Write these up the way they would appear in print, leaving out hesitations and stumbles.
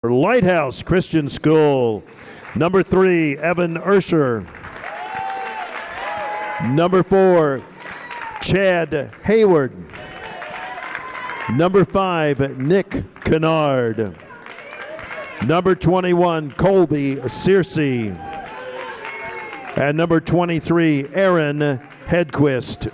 Lighthouse Christian School. Number 3, Evan Ursher. Number 4, Chad Hayward. Number 5, Nick Kennard. Number 21, Colby Searcy. And number 23, Aaron Hedquist.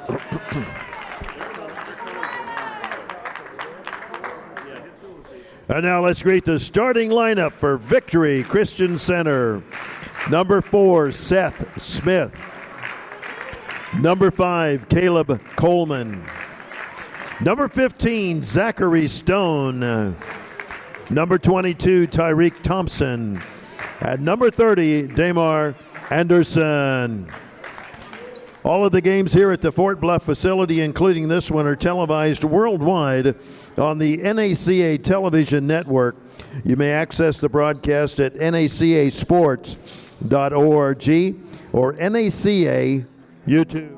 And now let's greet the starting lineup for Victory Christian Center. Number 4, Seth Smith. Number 5, Caleb Coleman. Number 15, Zachary Stone. Number 22, Tyreek Thompson. At number 30, Damar Anderson. All of the games here at the Fort Bluff facility, including this one, are televised worldwide on the NACA television network. You may access the broadcast at nacasports.org or NACA YouTube.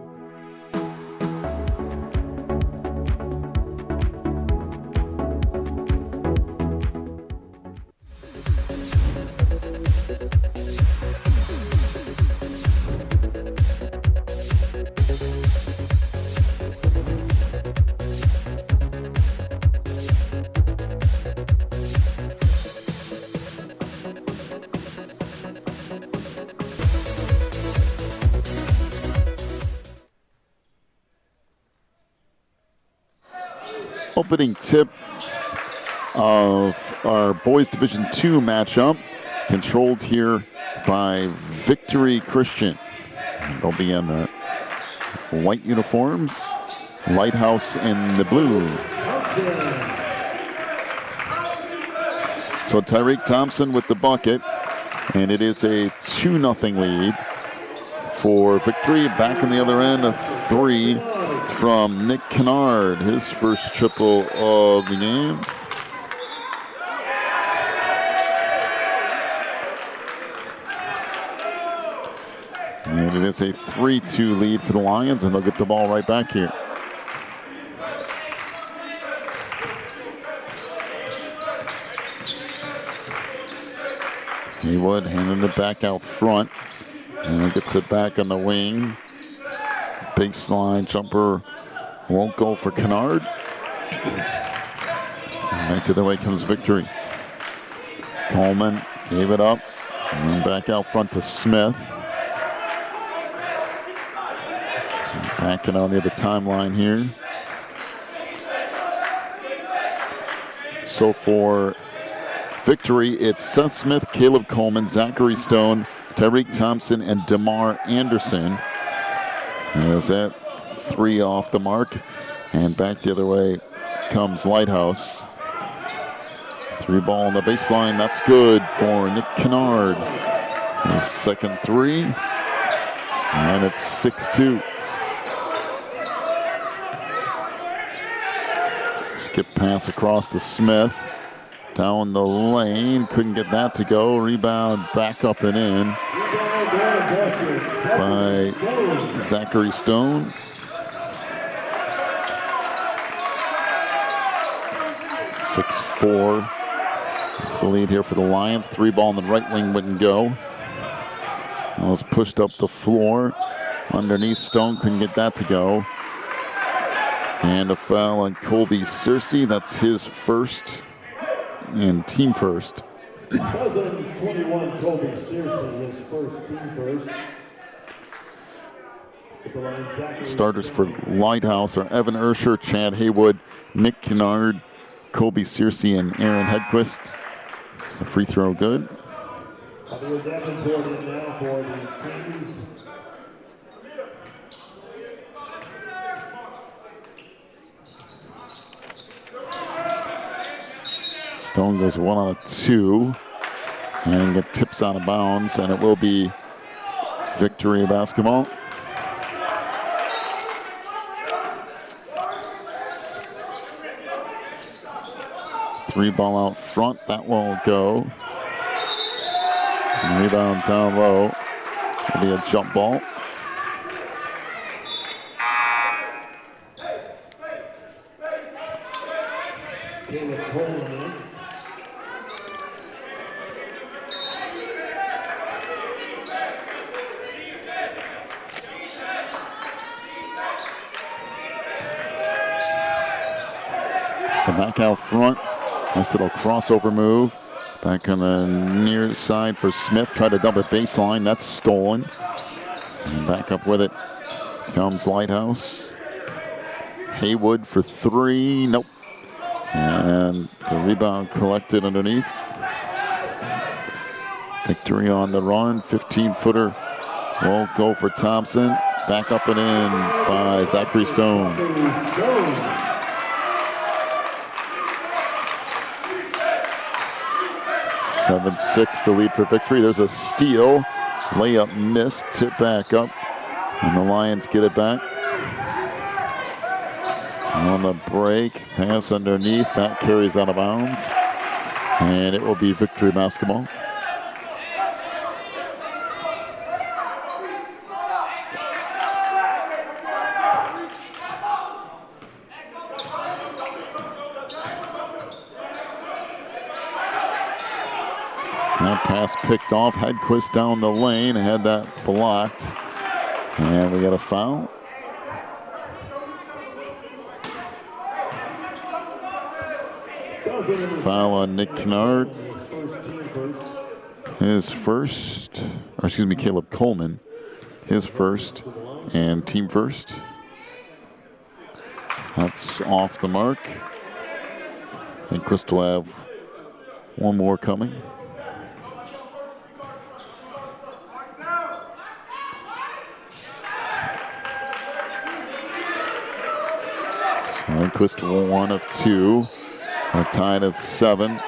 Opening tip of our Boys Division II matchup, controlled here by Victory Christian. They'll be in the white uniforms, Lighthouse in the blue. So Tyreek Thompson with the bucket, and it is a 2-0 lead for Victory. Back in the other end, a 3 from Nick Kennard, his first triple of the game. And it is a 3-2 lead for the Lions, and they'll get the ball right back here. Haywood handing it back out front, and gets it back on the wing. Baseline jumper won't go for Kennard. Back to the way comes Victory. Coleman gave it up, and back out front to Smith. Backing on the other timeline here. So for Victory, it's Seth Smith, Caleb Coleman, Zachary Stone, Tyreek Thompson, and Damar Anderson. Is that 3 off the mark, and back the other way comes Lighthouse. 3 ball on the baseline, that's good for Nick Kennard. His second 3, and it's 6-2. Skip pass across to Smith, down the lane, couldn't get that to go. Rebound back up and in by Zachary Stone. (6-4). That's the lead here for the Lions. 3 ball on the right wing wouldn't go. That was pushed up the floor. Underneath, Stone couldn't get that to go. And a foul on Colby Searcy. That's his first and team first. 21, Colby Searcy, his first team first. Starters for Lighthouse are Evan Ursher, Chad Haywood, Nick Kennard, Colby Searcy, and Aaron Hedquist. Is the free throw good? Stone goes 1 on a 2 and it tips out of bounds, and it will be Victory basketball. Three ball out front, that won't go. And rebound down low. It'll be a jump ball. So back out front. Nice little crossover move. Back on the near side for Smith. Tried to dump it baseline. That's stolen. And back up with it comes Lighthouse. Haywood for three. Nope. And the rebound collected underneath. Victory on the run. 15-footer will go for Thompson. Back up and in by Zachary Stone. 7-6 the lead for Victory. There's a steal. Layup missed. Tip back up. And the Lions get it back. On the break. Pass underneath. That carries out of bounds. And it will be Victory basketball. That pass picked off. Hedquist down the lane. Had that blocked. And we got a foul. Foul on Nick Kennard. His first, or excuse me, Caleb Coleman. His first and team first. That's off the mark. And Crystal have one more coming. Nyquist 1 of 2. We're tied at 7.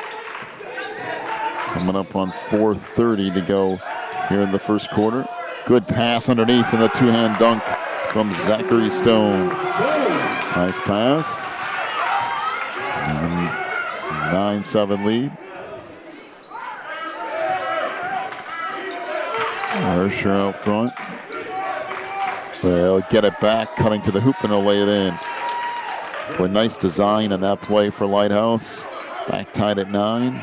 Coming up on 4:30 to go here in the first quarter. Good pass underneath and the two-hand dunk from Zachary Stone. Nice pass. 9-7 lead. Ursher out front. They'll get it back, cutting to the hoop, and they'll lay it in. Boy, nice design on that play for Lighthouse. Back tied at 9.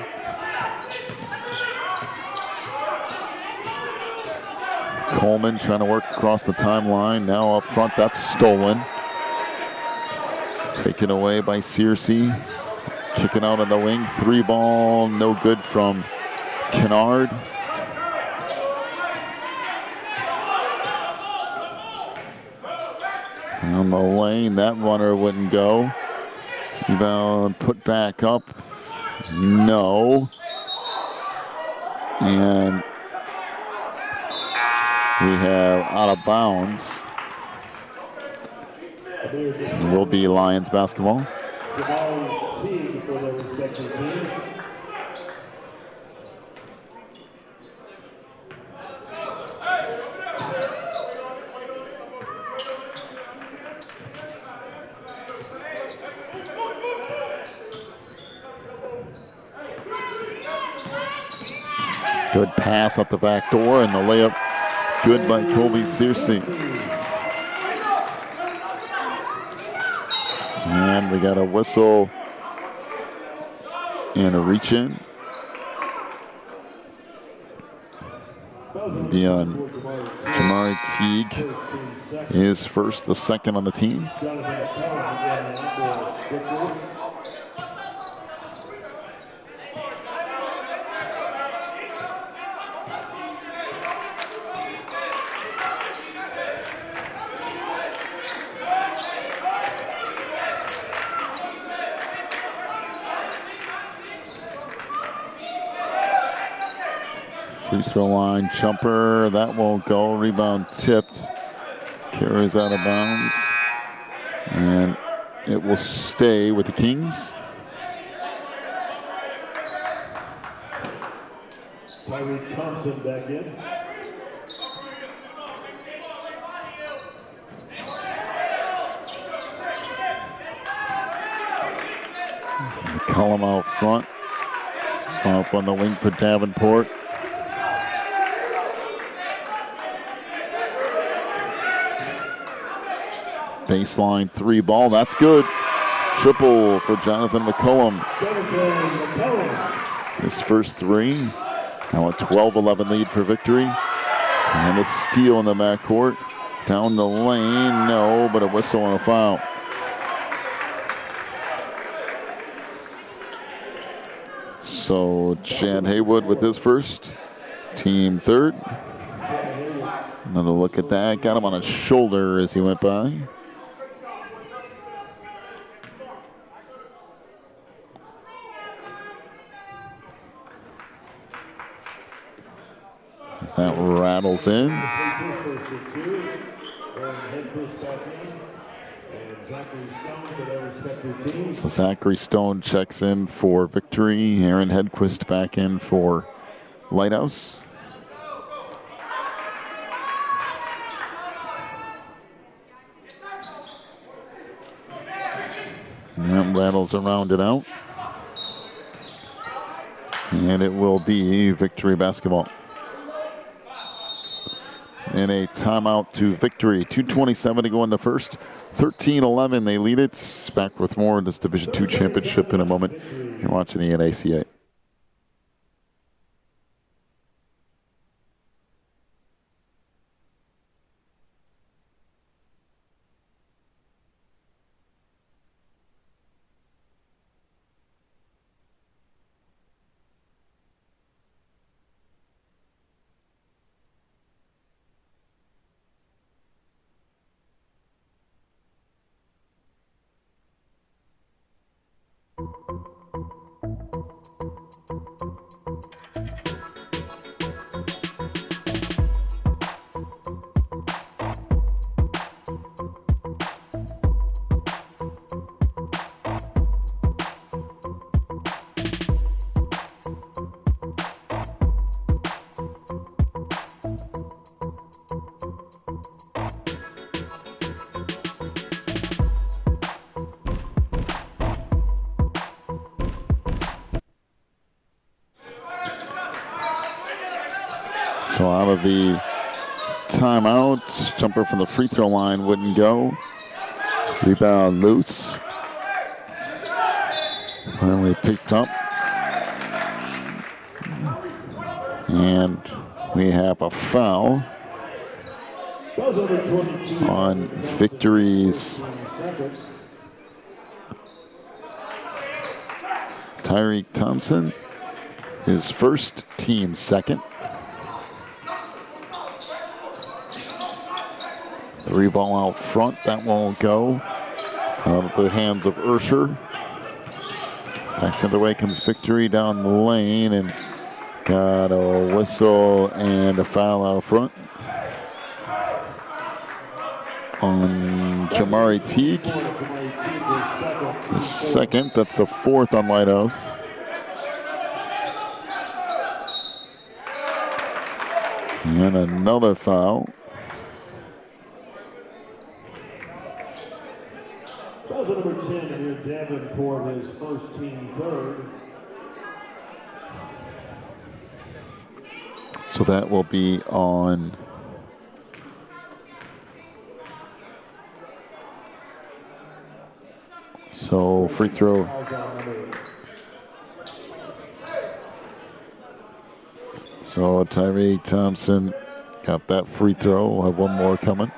Coleman trying to work across the timeline. Now up front, that's stolen. Taken away by Searcy. Kicking out on the wing. 3 ball, no good from Kennard. Down the lane, that runner wouldn't go. Rebound put back up. No. And we have out of bounds. It will be Lions basketball. Good pass up the back door, and the layup good by Colby Searcy. And we got a whistle and a reach in. Be on Jamari Teague, his first, the second on the team. Free throw line jumper, that won't go. Rebound tipped, carries out of bounds, and it will stay with the Kings. Tyree Thompson back in. McCollum out front. So up on the wing for Davenport. Baseline 3 ball, that's good. Triple for Jonathan McCollum. His first 3. Now a 12-11 lead for Victory. And a steal in the backcourt. Down the lane, no, but a whistle and a foul. So Chad Haywood with his first, team third. Another look at that. Got him on his shoulder as he went by. As that rattles in. So Zachary Stone checks in for Victory. Aaron Hedquist back in for Lighthouse. And that rattles around it out. And it will be Victory basketball. And a timeout to Victory. 2:27 to go in the first. 13-11, they lead it. Back with more in this Division II championship in a moment. You're watching the NACA. So out of the timeout, jumper from the free throw line wouldn't go. Rebound loose. Finally picked up. And we have a foul on Victory's Tyreek Thompson. His first, team second. Three ball out front, that won't go. Out of the hands of Ursher. Back the other way comes Victory down the lane and got a whistle and a foul out front on Jamari Teague. The second, that's the fourth on Lighthouse. And another foul. Number 10 here, Davenport, his first, team third. So that will be on free throw. So Tyreek Thompson got that free throw. We'll have one more coming.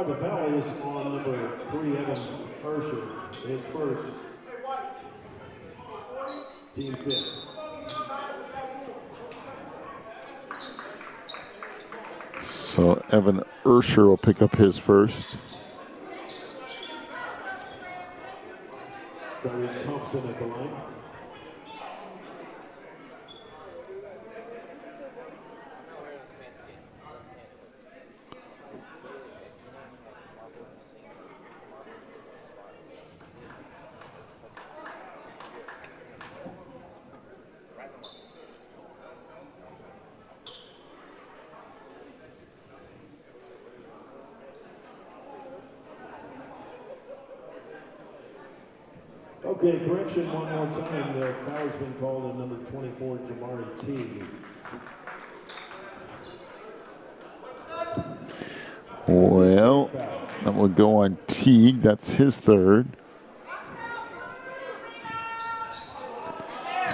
The foul is on number 3, Evan Ursher, his first, team fifth. So Evan Ursher will pick up his first. Thompson at the line. Okay, correction one more time. The foul's been called on number 24, Jamari Teague. Well, that will go on Teague. That's his third.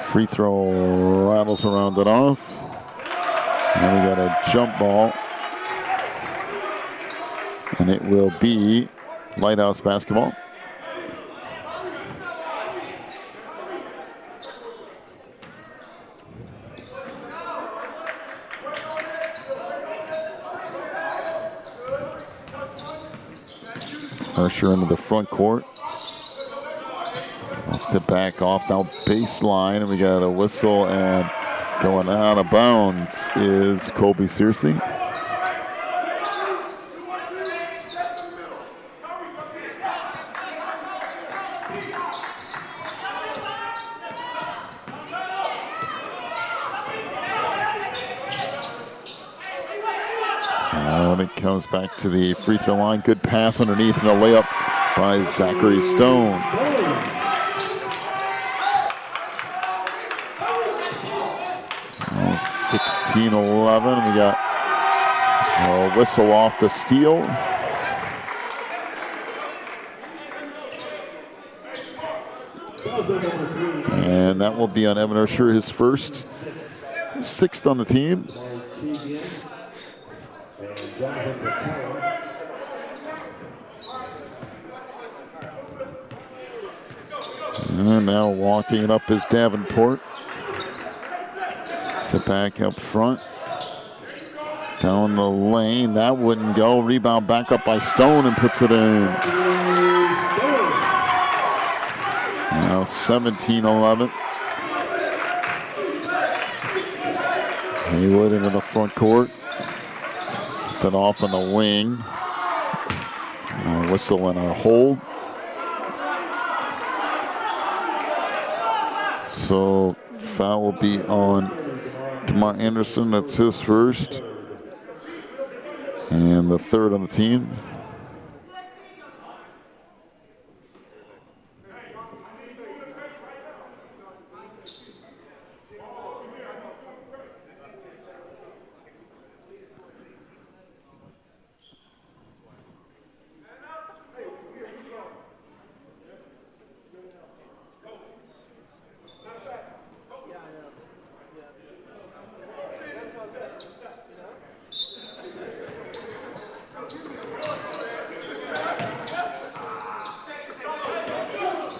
Free throw rattles around it off. And we got a jump ball. And it will be Lighthouse basketball. Pressure into the front court. Off to back off now baseline, and we got a whistle, and going out of bounds is Colby Searcy. And it comes back to the free throw line. Good pass underneath and a layup by Zachary Stone. Oh, 16-11. We got a whistle off the steal. And that will be on Evan Ursher, his first, 6th on the team. And now walking it up is Davenport. It's a back up front. Down the lane. That wouldn't go. Rebound back up by Stone and puts it in. Now 17-11. Haywood into the front court. Set off on the wing. Whistle and a hold. So foul will be on DeMar Anderson. That's his first. And the 3rd on the team.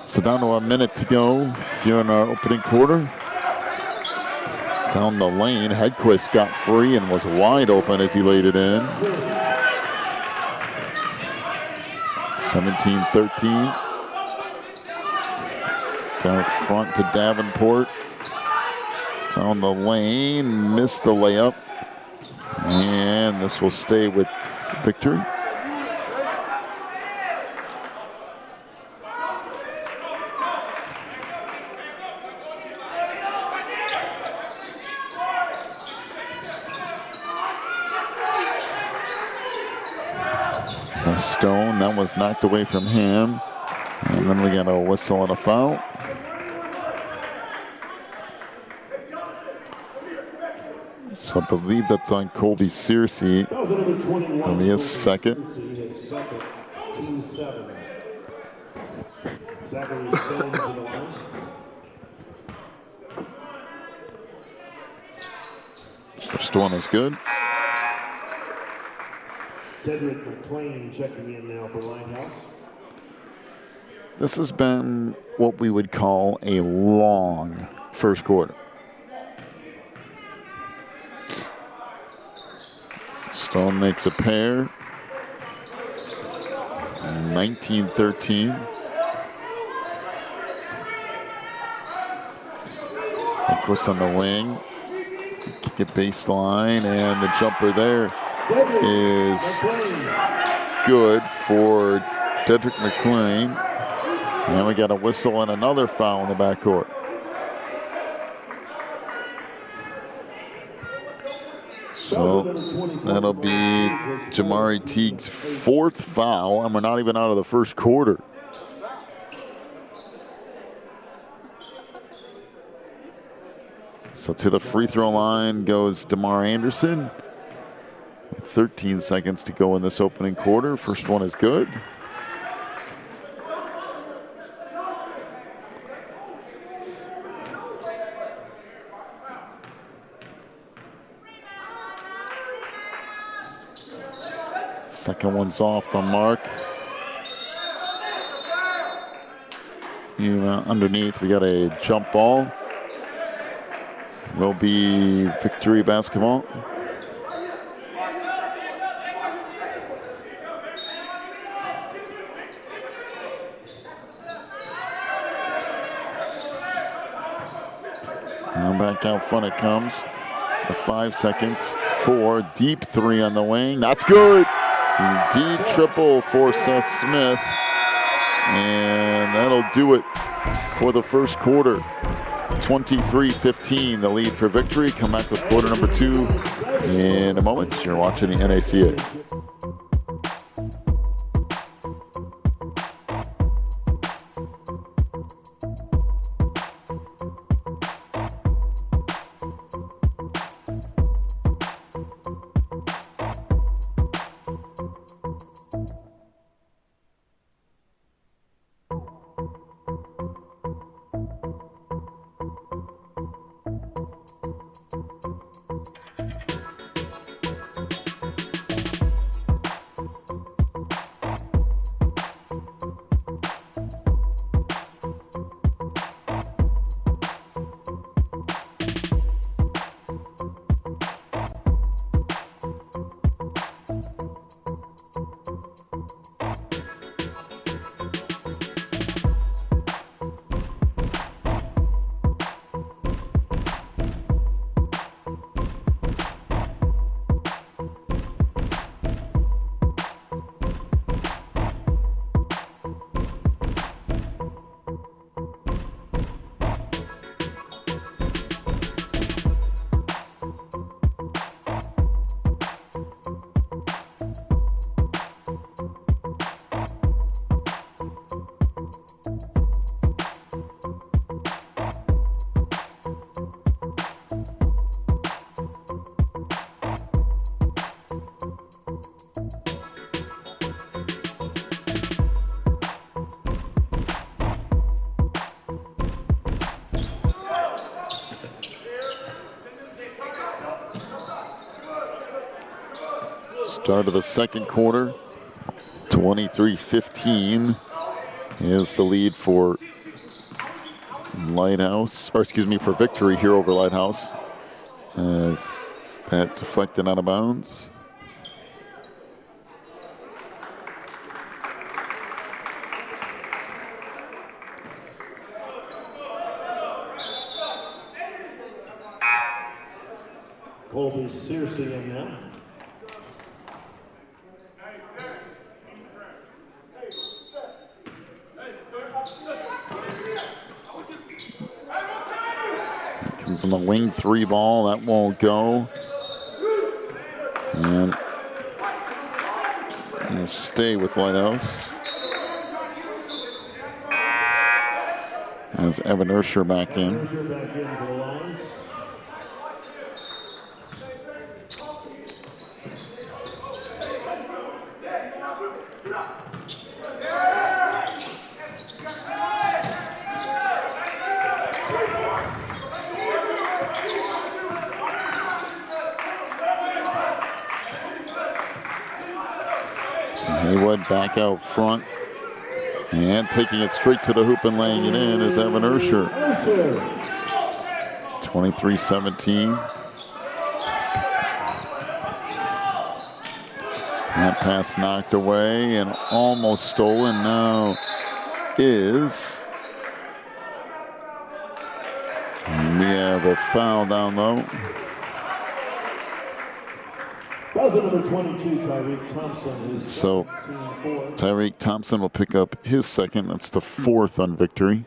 So down to a minute to go here in our opening quarter. Down the lane, Hedquist got free and was wide open as he laid it in. 17-13. Down front to Davenport. Down the lane, missed the layup. And this will stay with Victory. Stone, that was knocked away from him. And then we got a whistle and a foul. So I believe that's on Colby Searcy. That'll be his second. First one is good. Dedrick McLean checking in now for Lighthouse. This has been what we would call a long first quarter. Stone makes a pair. 19-13. Edquist on the wing. Kick it baseline, and the jumper there is good for Dedrick McLean. And we got a whistle and another foul in the backcourt. So that'll be Jamari Teague's 4th foul, and we're not even out of the first quarter. So to the free throw line goes DeMar Anderson. With 13 seconds to go in this opening quarter. First one is good. Second one's off the mark. Underneath, we got a jump ball. Will be Victory basketball. Now back out front it comes. For 5 seconds. 4, deep 3 on the wing. That's good. Deep triple for Seth Smith. And that'll do it for the first quarter. 23-15, the lead for Victory. Come back with quarter number 2 in a moment. You're watching the NACA. Start of the second quarter, 23-15 is the lead for Lighthouse, or excuse me, for Victory here over Lighthouse. As that deflected out of bounds. Colby Searcy in now. Comes on the wing 3 ball, that won't go. And we'll stay with Lighthouse. As Evan Ursher back in. Haywood back out front. And taking it straight to the hoop and laying it in is Evan Ursher. 23-17. That pass knocked away and almost stolen. Now is. We have a foul down low. Number 22, Tyreek Thompson. So Tyreek Thompson will pick up his second. That's the 4th on Victory.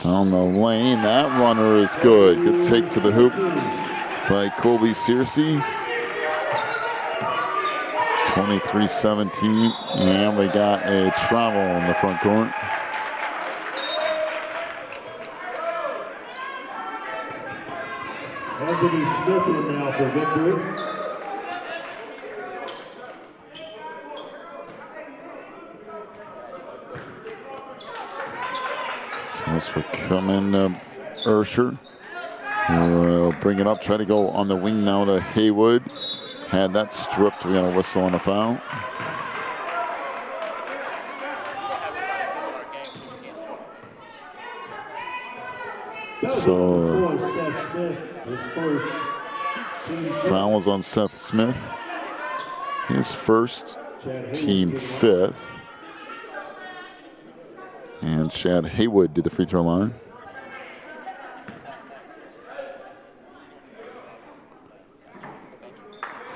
Down the lane, that runner is good. Good take to the hoop by Colby Searcy. 23-17, and we got a travel in the front court. Anthony Smith in now for Victory. This will come in Ursher. Will bring it up, try to go on the wing now to Haywood. Had that stripped. We got a whistle and a foul. So foul is on Seth Smith. His first, team fifth. And Chad Haywood did the free throw line.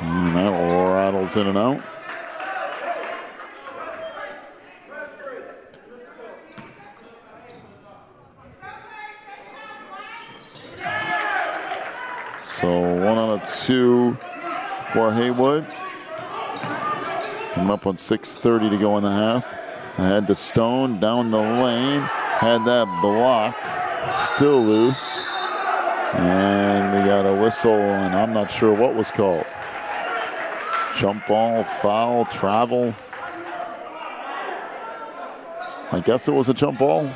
And that rattles in and out. So 1 out of 2 for Haywood. Coming up on 6:30 to go in the half. Ahead to Stone, down the lane. Had that blocked. Still loose. And we got a whistle, and I'm not sure what was called. Jump ball, foul, travel. I guess it was a jump ball.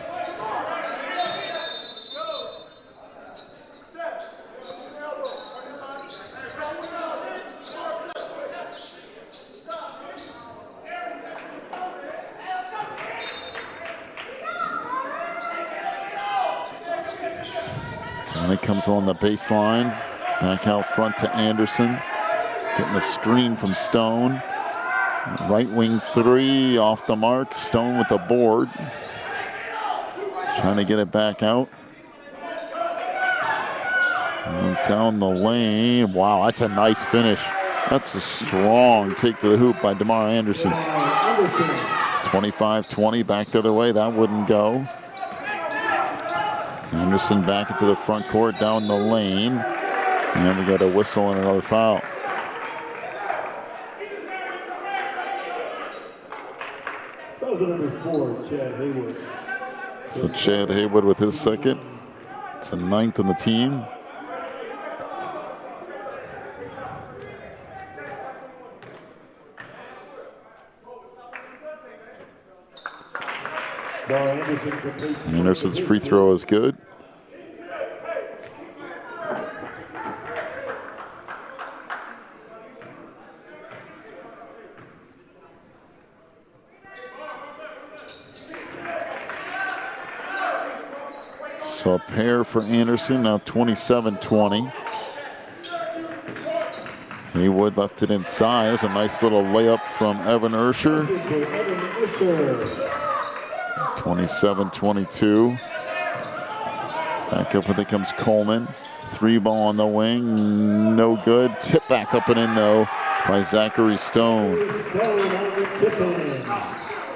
So it comes on the baseline. Back out front to Anderson. Getting the screen from Stone. Right wing three off the mark. Stone with the board. Trying to get it back out. And down the lane. Wow, that's a nice finish. That's a strong take to the hoop by DeMar Anderson. 25-20 back the other way. That wouldn't go. Anderson back into the front court, down the lane. And we got a whistle and another foul. Number 4, Chad Haywood. So Chad Haywood with his second. It's a 9th on the team. Anderson's free throw is good. So a pair for Anderson, now 27-20. Haywood left it inside. There's a nice little layup from Evan Ursher. 27-22. Back up when it comes Coleman. 3 ball on the wing, no good. Tip back up and in though by Zachary Stone.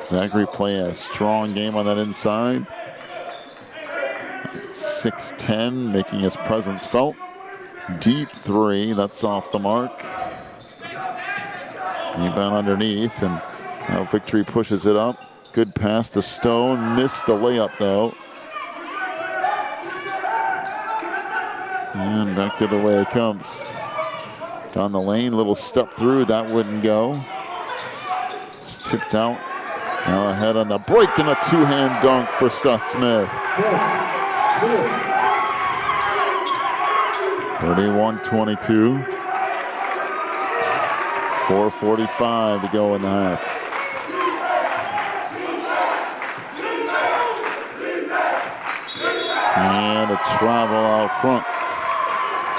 Zachary playing a strong game on that inside. 6'10", making his presence felt. Deep 3, that's off the mark. Rebound underneath, and now Victory pushes it up. Good pass to Stone, missed the layup though. And back to the way it comes. Down the lane, little step through, that wouldn't go. It's tipped out. Now ahead on the break and a 2-hand dunk for Seth Smith. 31-22. 4:45 to go in the half. And a travel out front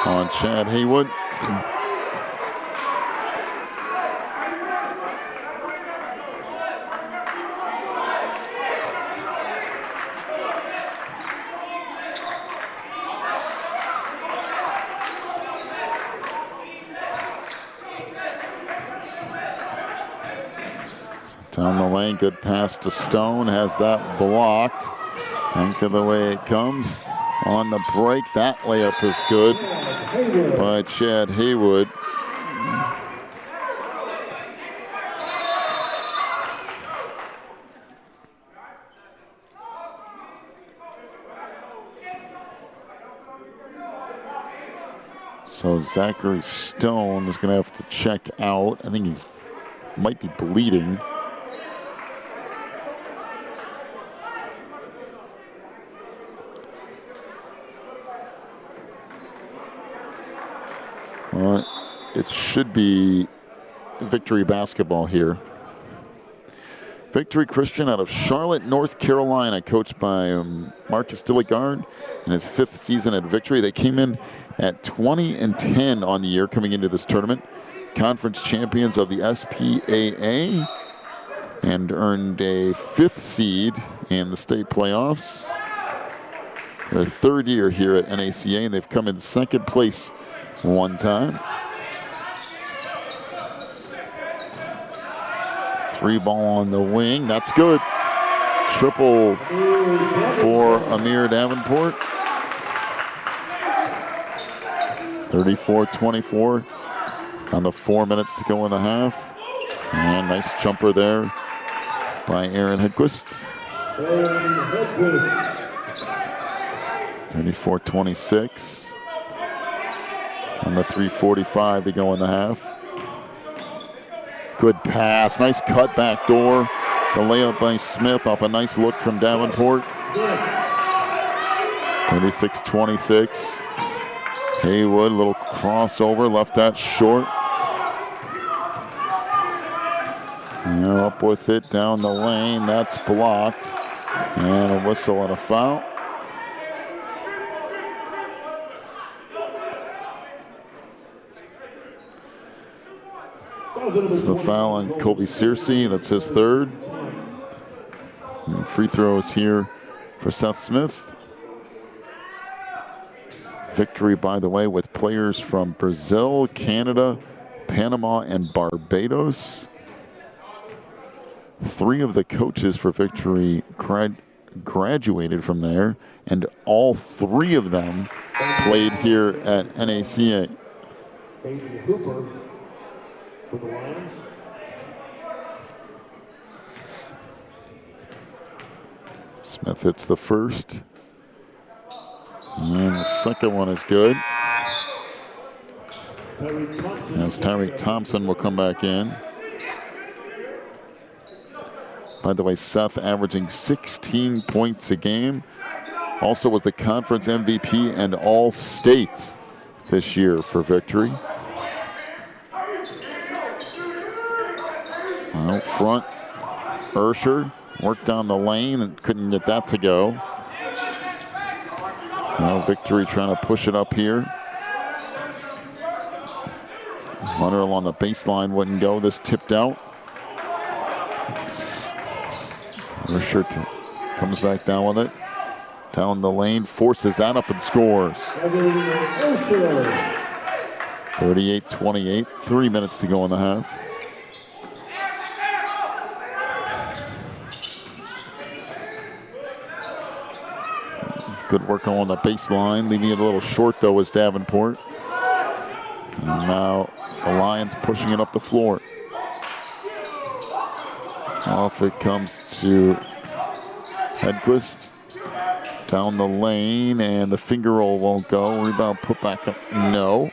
on Chad Haywood. Down the lane, good pass to Stone, has that blocked. Back to the way it comes. On the break, that layup is good by Chad Haywood. So Zachary Stone is going to have to check out. I think he might be bleeding. it should be Victory basketball here. Victory Christian out of Charlotte, North Carolina, coached by Marcus Dilligard in his 5th season at Victory. They came in at 20-10 on the year coming into this tournament. Conference champions of the SPAA and earned a 5th seed in the state playoffs. Their 3rd year here at NACA, and they've come in 2nd place one time. 3 ball on the wing. That's good. Triple for Amir Davenport. 34-24. On the 4 minutes to go in the half. And nice jumper there by Aaron Hedquist. 34-26. On the 3:45 to go in the half. Good pass, nice cut back door. The layup by Smith off a nice look from Davenport. 36-26. Haywood, little crossover, left that short. Now up with it down the lane, that's blocked. And a whistle and a foul. This is the foul on Colby Searcy. That's his 3rd. And free throws here for Seth Smith. Victory, by the way, with players from Brazil, Canada, Panama, and Barbados. 3 of the coaches for Victory graduated from there, and all 3 of them played here at NACA. For the Lions. Smith hits the first. And the second one is good. As Tyreek Thompson will come back in. By the way, Seth averaging 16 points a game. Also was the conference MVP and All-State this year for Victory. Out front, Ursher worked down the lane and couldn't get that to go. Now Victory trying to push it up here. Hunter along the baseline wouldn't go. This tipped out. Ursher comes back down with it. Down the lane, forces that up and scores. 38-28, 3 minutes to go in the half. Good work on the baseline. Leaving it a little short, though, was Davenport. And now the Lions pushing it up the floor. Off it comes to Hedquist. Down the lane, and the finger roll won't go. Rebound put back up. No.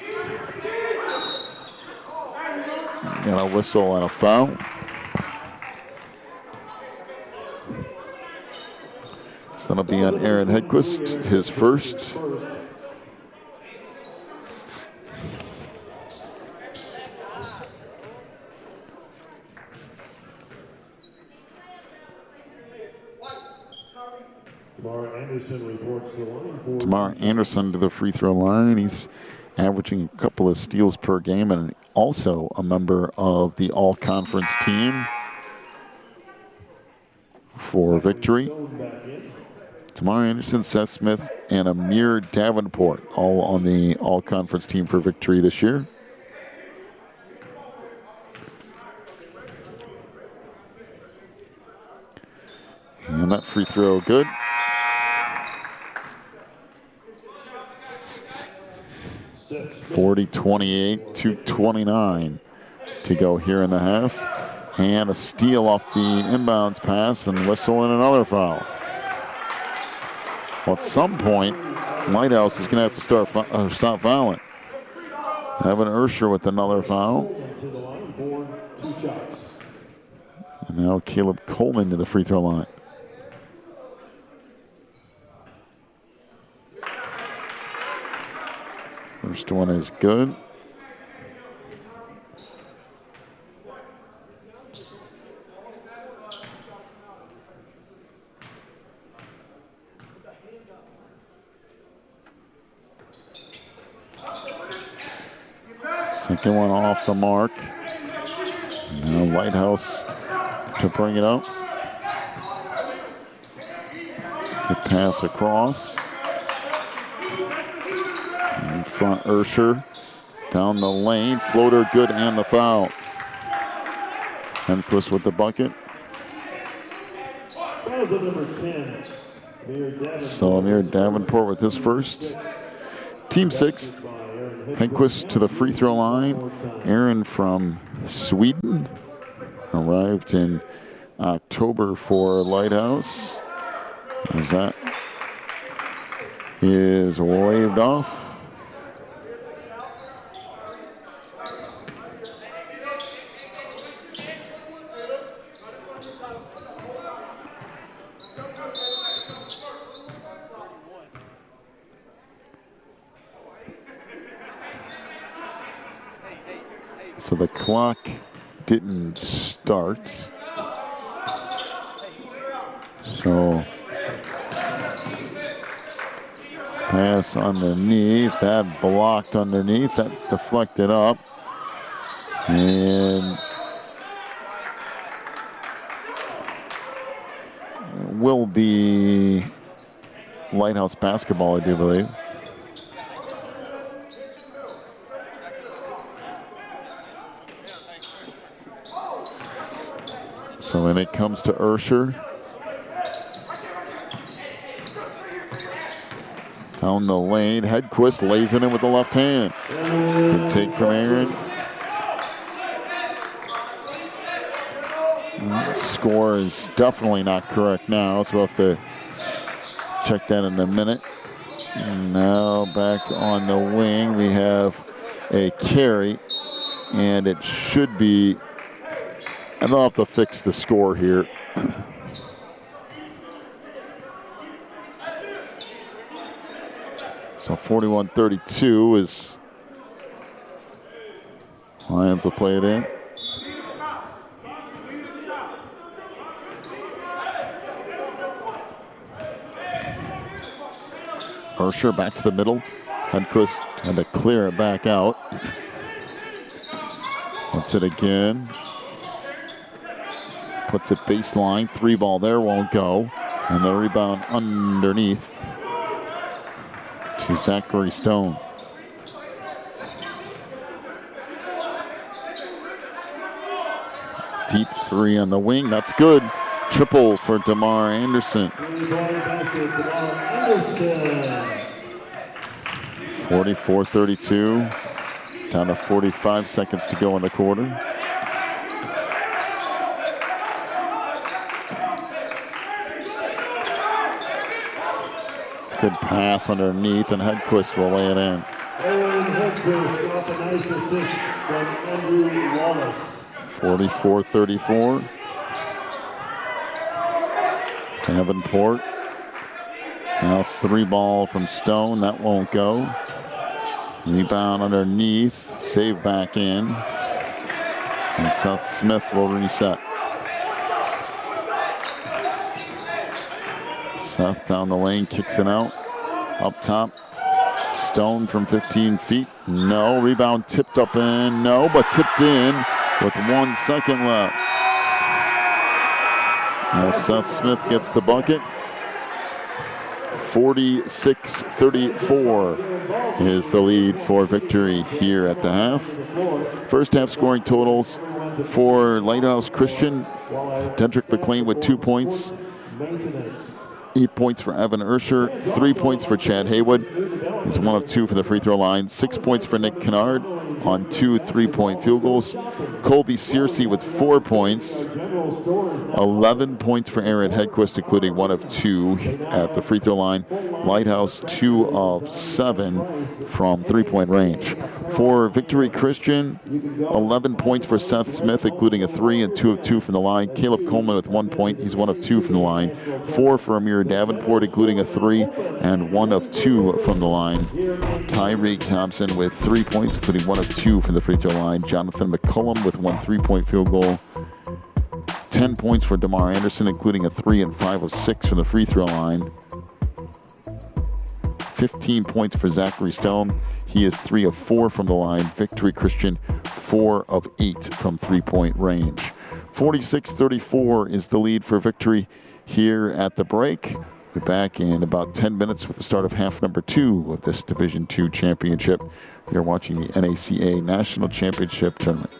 And a whistle and a foul. So that'll be on Aaron Hedquist, his first. Tamar Anderson to the free throw line. He's averaging a couple of steals per game and also a member of the all-conference team for Victory. Tamar Anderson, Seth Smith, and Amir Davenport all on the all-conference team for Victory this year. And that free throw good. 40-28, 2:29 to go here in the half. And a steal off the inbounds pass and whistle and another foul. Well, at some point, Lighthouse is going to have to stop fouling. Evan Ursher with another foul. And now Caleb Coleman to the free throw line. First one is good. Second one off the mark. Now Lighthouse to bring it up. Skip pass across. In front, Ursher. Down the lane. Floater good and the foul. Hemquist with the bucket. So Amir Davenport with his first. Team sixth. Hemquist to the free throw line. Aaron from Sweden. Arrived in October for Lighthouse. As that is waved off. So the clock didn't start. So pass underneath, that blocked underneath, that deflected up. And will be Lighthouse basketball, I do believe. So when it comes to Ursher, down the lane, Hedquist lays it in with the left hand. Good take from Aaron. Score is definitely not correct now, so we'll have to check that in a minute. And now back on the wing, we have a carry, and it should be, and they'll have to fix the score here. So 41-32 is Lions will play it in. Ursher back to the middle. Hedquist had to clear it back out. Puts it again. Puts it baseline. Three ball there, won't go. And the rebound underneath to Zachary Stone. Deep three on the wing. That's good. Triple for DeMar Anderson. 44-32. Down to 45 seconds to go in the quarter. Good pass underneath, and Hedquist will lay it in. Hedquist off a nice assist from Andrew Wallace. 44-34. Davenport. Now three ball from Stone. That won't go. Rebound underneath. Save back in. And Seth Smith will reset. Seth down the lane, kicks it out. Up top. Stone from 15 feet. No. Rebound tipped up in. No, but tipped in with 1 second left. Now Seth Smith gets the bucket. 46-34 is the lead for Victory here at the half. First half scoring totals for Lighthouse Christian. Dedrick McLean with 2 points. 8 points for Evan Ursher. 3 points for Chad Haywood. He's 1 of 2 for the free throw line. 6 points for Nick Kennard on 2 3-point field goals. Colby Searcy with 4 points. 11 points for Aaron Hedquist, including 1 of 2 at the free throw line. Lighthouse 2 of 7 from 3-point range. For Victory Christian, 11 points for Seth Smith, including a 3 and 2 of 2 from the line. Caleb Coleman with 1 point. He's 1 of 2 from the line. 4 for Amir Davenport, including a 3 and 1 of 2 from the line. Tyreek Thompson with 3 points, including 1 of 2 from the free throw line. Jonathan McCullum with 1 3-point field goal. 10 points for DeMar Anderson, including a 3 and 5 of 6 from the free throw line. 15 points for Zachary Stone. He is 3 of 4 from the line. Victory Christian, 4 of 8 from three-point range. 46-34 is the lead for Victory here at the break. We'll be back in about 10 minutes with the start of half number 2 of this Division II championship. You're watching the NACA National Championship Tournament.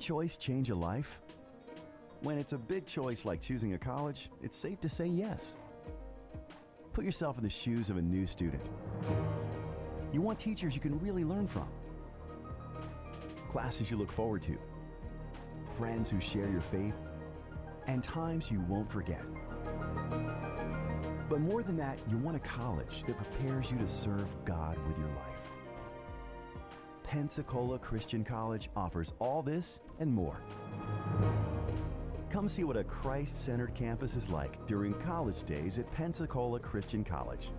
choice change a life? When it's a big choice like choosing a college, it's safe to say yes. Put yourself in the shoes of a new student. You want teachers you can really learn from, classes you look forward to, friends who share your faith, and times you won't forget. But more than that, you want a college that prepares you to serve God with your life. Pensacola Christian College offers all this and more. Come see what a Christ-centered campus is like during college days at Pensacola Christian College.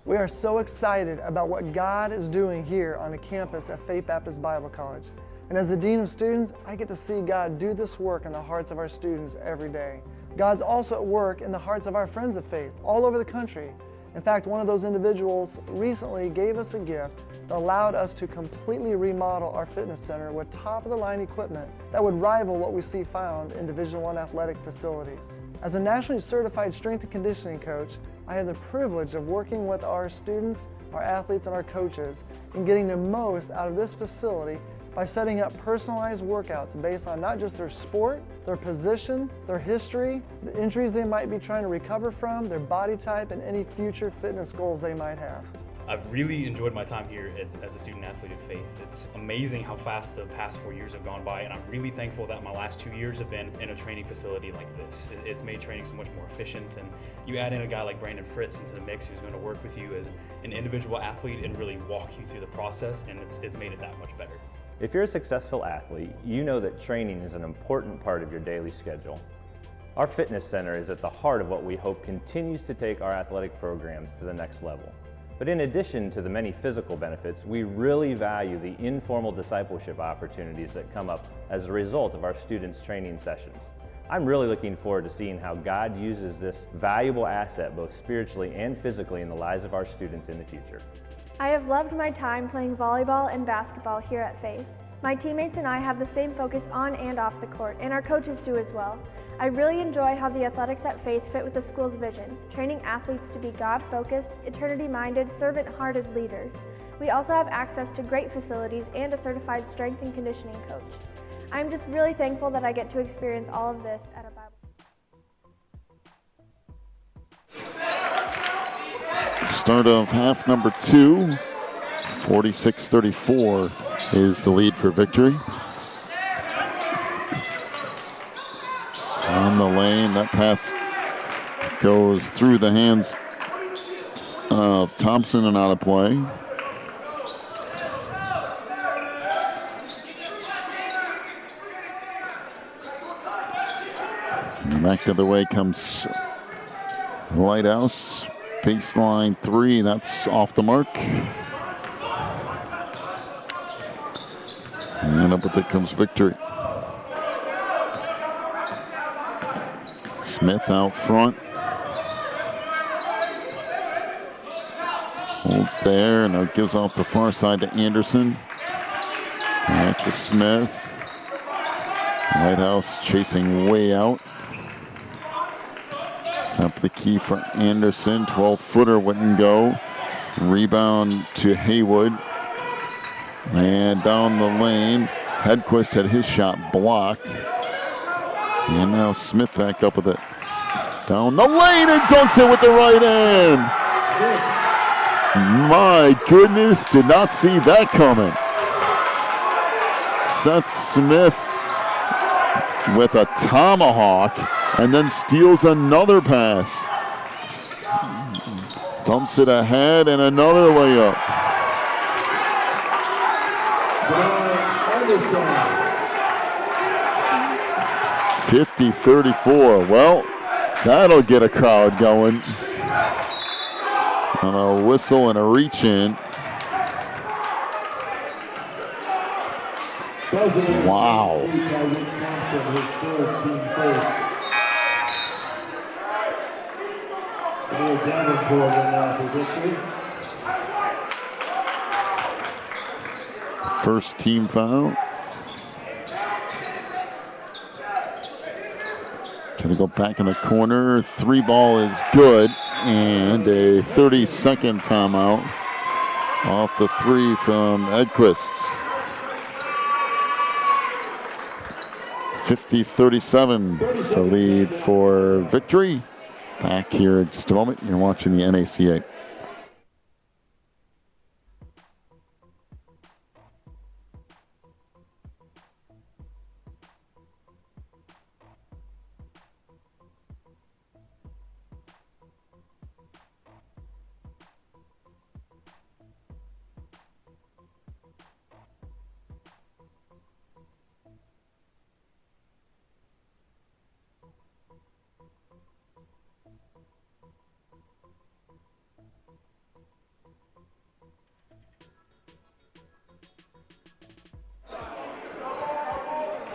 We are so excited about what God is doing here on the campus at Faith Baptist Bible College. And as the Dean of Students, I get to see God do this work in the hearts of our students every day. God's also at work in the hearts of our friends of faith all over the country. In fact, one of those individuals recently gave us a gift that allowed us to completely remodel our fitness center with top-of-the-line equipment that would rival what we see found in Division I athletic facilities. As a nationally certified strength and conditioning coach, I have the privilege of working with our students, our athletes, and our coaches in getting the most out of this facility by setting up personalized workouts based on not just their sport, their position, their history, the injuries they might be trying to recover from, their body type, and any future fitness goals they might have. I've really enjoyed my time here as a student athlete of faith. It's amazing how fast the past 4 years have gone by, and I'm really thankful that my last 2 years have been in a training facility like this. It's made training so much more efficient, and you add in a guy like Brandon Fritz into the mix who's going to work with you as an individual athlete and really walk you through the process, and it's made it that much better. If you're a successful athlete, you know that training is an important part of your daily schedule. Our fitness center is at the heart of what we hope continues to take our athletic programs to the next level. But in addition to the many physical benefits, we really value the informal discipleship opportunities that come up as a result of our students' training sessions. I'm really looking forward to seeing how God uses this valuable asset both spiritually and physically in the lives of our students in the future. I have loved my time playing volleyball and basketball here at Faith. My teammates and I have the same focus on and off the court, and our coaches do as well. I really enjoy how the athletics at Faith fit with the school's vision, training athletes to be God-focused, eternity-minded, servant-hearted leaders. We also have access to great facilities and a certified strength and conditioning coach. I'm just really thankful that I get to experience all of this at a Bible. Start of half number 2, 46-34 is the lead for Victory. On the lane, that pass goes through the hands of Thompson and out of play. And back the other way comes Lighthouse. Baseline 3, that's off the mark. And up with it comes Victory. Smith out front. Holds there, and it gives off the far side to Anderson. Back to Smith. Lighthouse chasing way out. Top of the key for Anderson. 12-footer wouldn't go. Rebound to Haywood. And down the lane. Hedquist had his shot blocked. And now Smith back up with it. Down the lane and dunks it with the right hand. My goodness, did not see that coming. Seth Smith with a tomahawk and then steals another pass. Dumps it ahead and another layup. 50-34. Well, that'll get a crowd going. On a whistle and a reach in. Wow. First team foul. Gonna go back in the corner. 3 ball is good. And a 30-second timeout off the 3 from Edquist. 50-37 is the lead for Victory. Back here in just a moment. You're watching the NACA.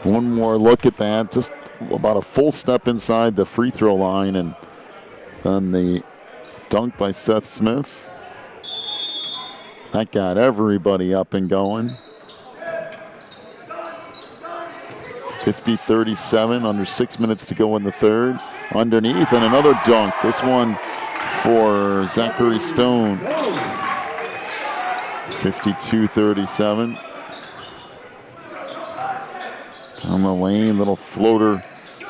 One more look at that, just about a full step inside the free throw line, and then the dunk by Seth Smith. That got everybody up and going. 50-37, under 6 minutes to go in the third. Underneath, and another dunk. This one for Zachary Stone. 52-37. On the lane, little floater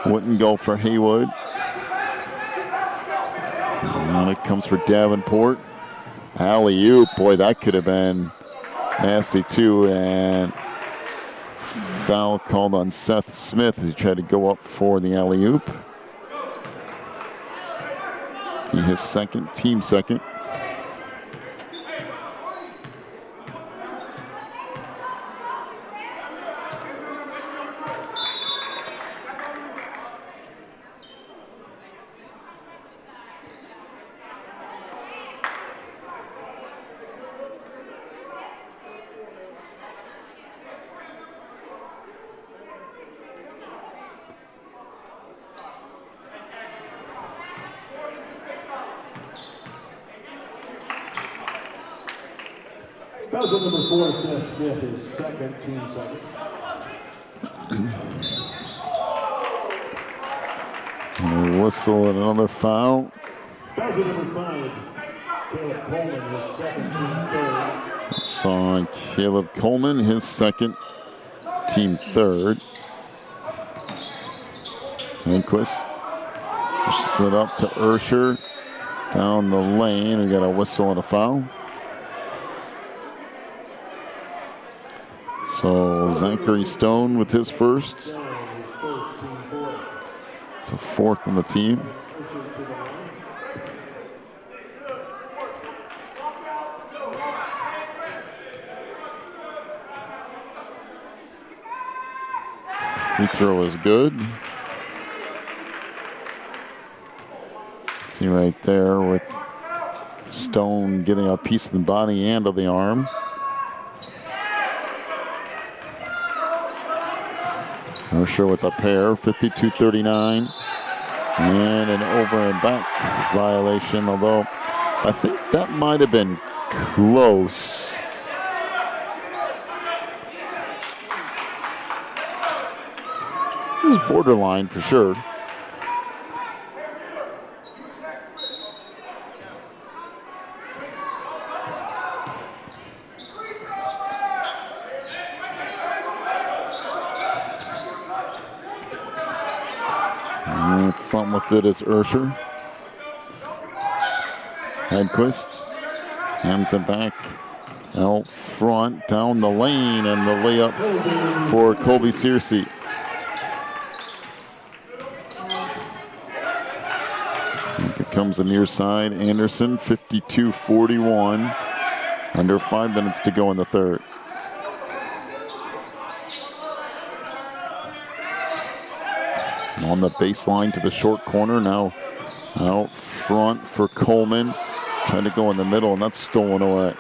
wouldn't go for Haywood. And it comes for Davenport. Alley-oop, boy, that could have been nasty too. And foul called on Seth Smith as he tried to go up for the alley-oop. His second, team second. Foul number 4, Seth Smith, his second, team second. Whistle and another foul. Foul number 5, Caleb Coleman, his second, team third. Saw Caleb Coleman, his second, team third. Enquist pushes it up to Ursher. Down the lane, we got a whistle and a foul. So Zachary Stone with his first. It's a fourth on the team. Free throw is good. See right there with Stone getting a piece of the body and of the arm. Ursher with a pair, 52-39. And an over and back violation, although I think that might have been close. It was borderline for sure. Front with it is Ursher. Hedquist hands it back out front, down the lane, and the layup for Colby Searcy. Here comes the near side. Anderson, 52-41. Under 5 minutes to go in the third. On the baseline to the short corner, now out front for Coleman. Trying to go in the middle, and that's stolen away.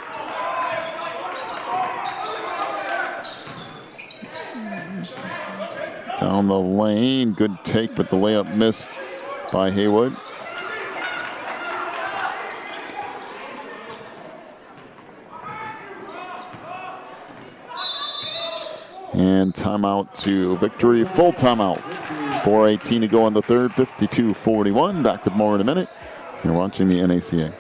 Down the lane, good take, but the layup missed by Haywood. And timeout to Victory, full timeout. 4:18 to go in the third, 52-41. Back with more in a minute. You're watching the NACA.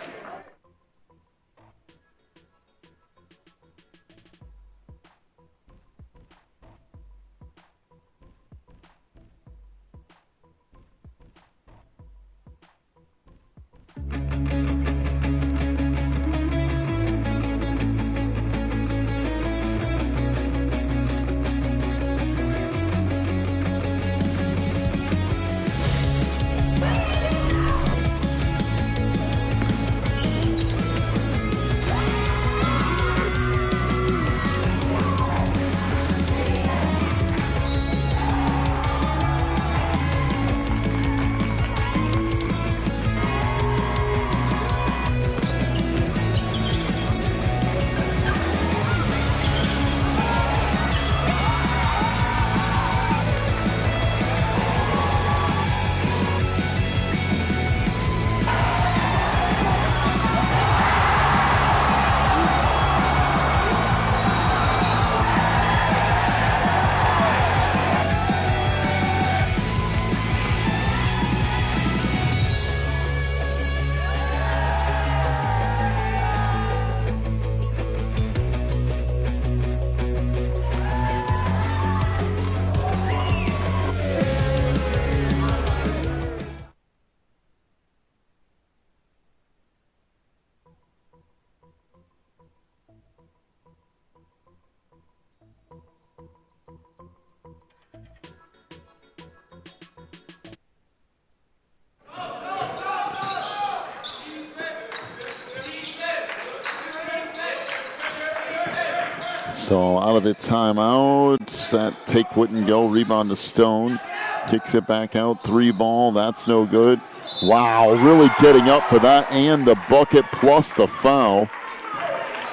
So out of the timeout, that take wouldn't go. Rebound to Stone. Kicks it back out. 3 ball. That's no good. Wow, really getting up for that. And the bucket plus the foul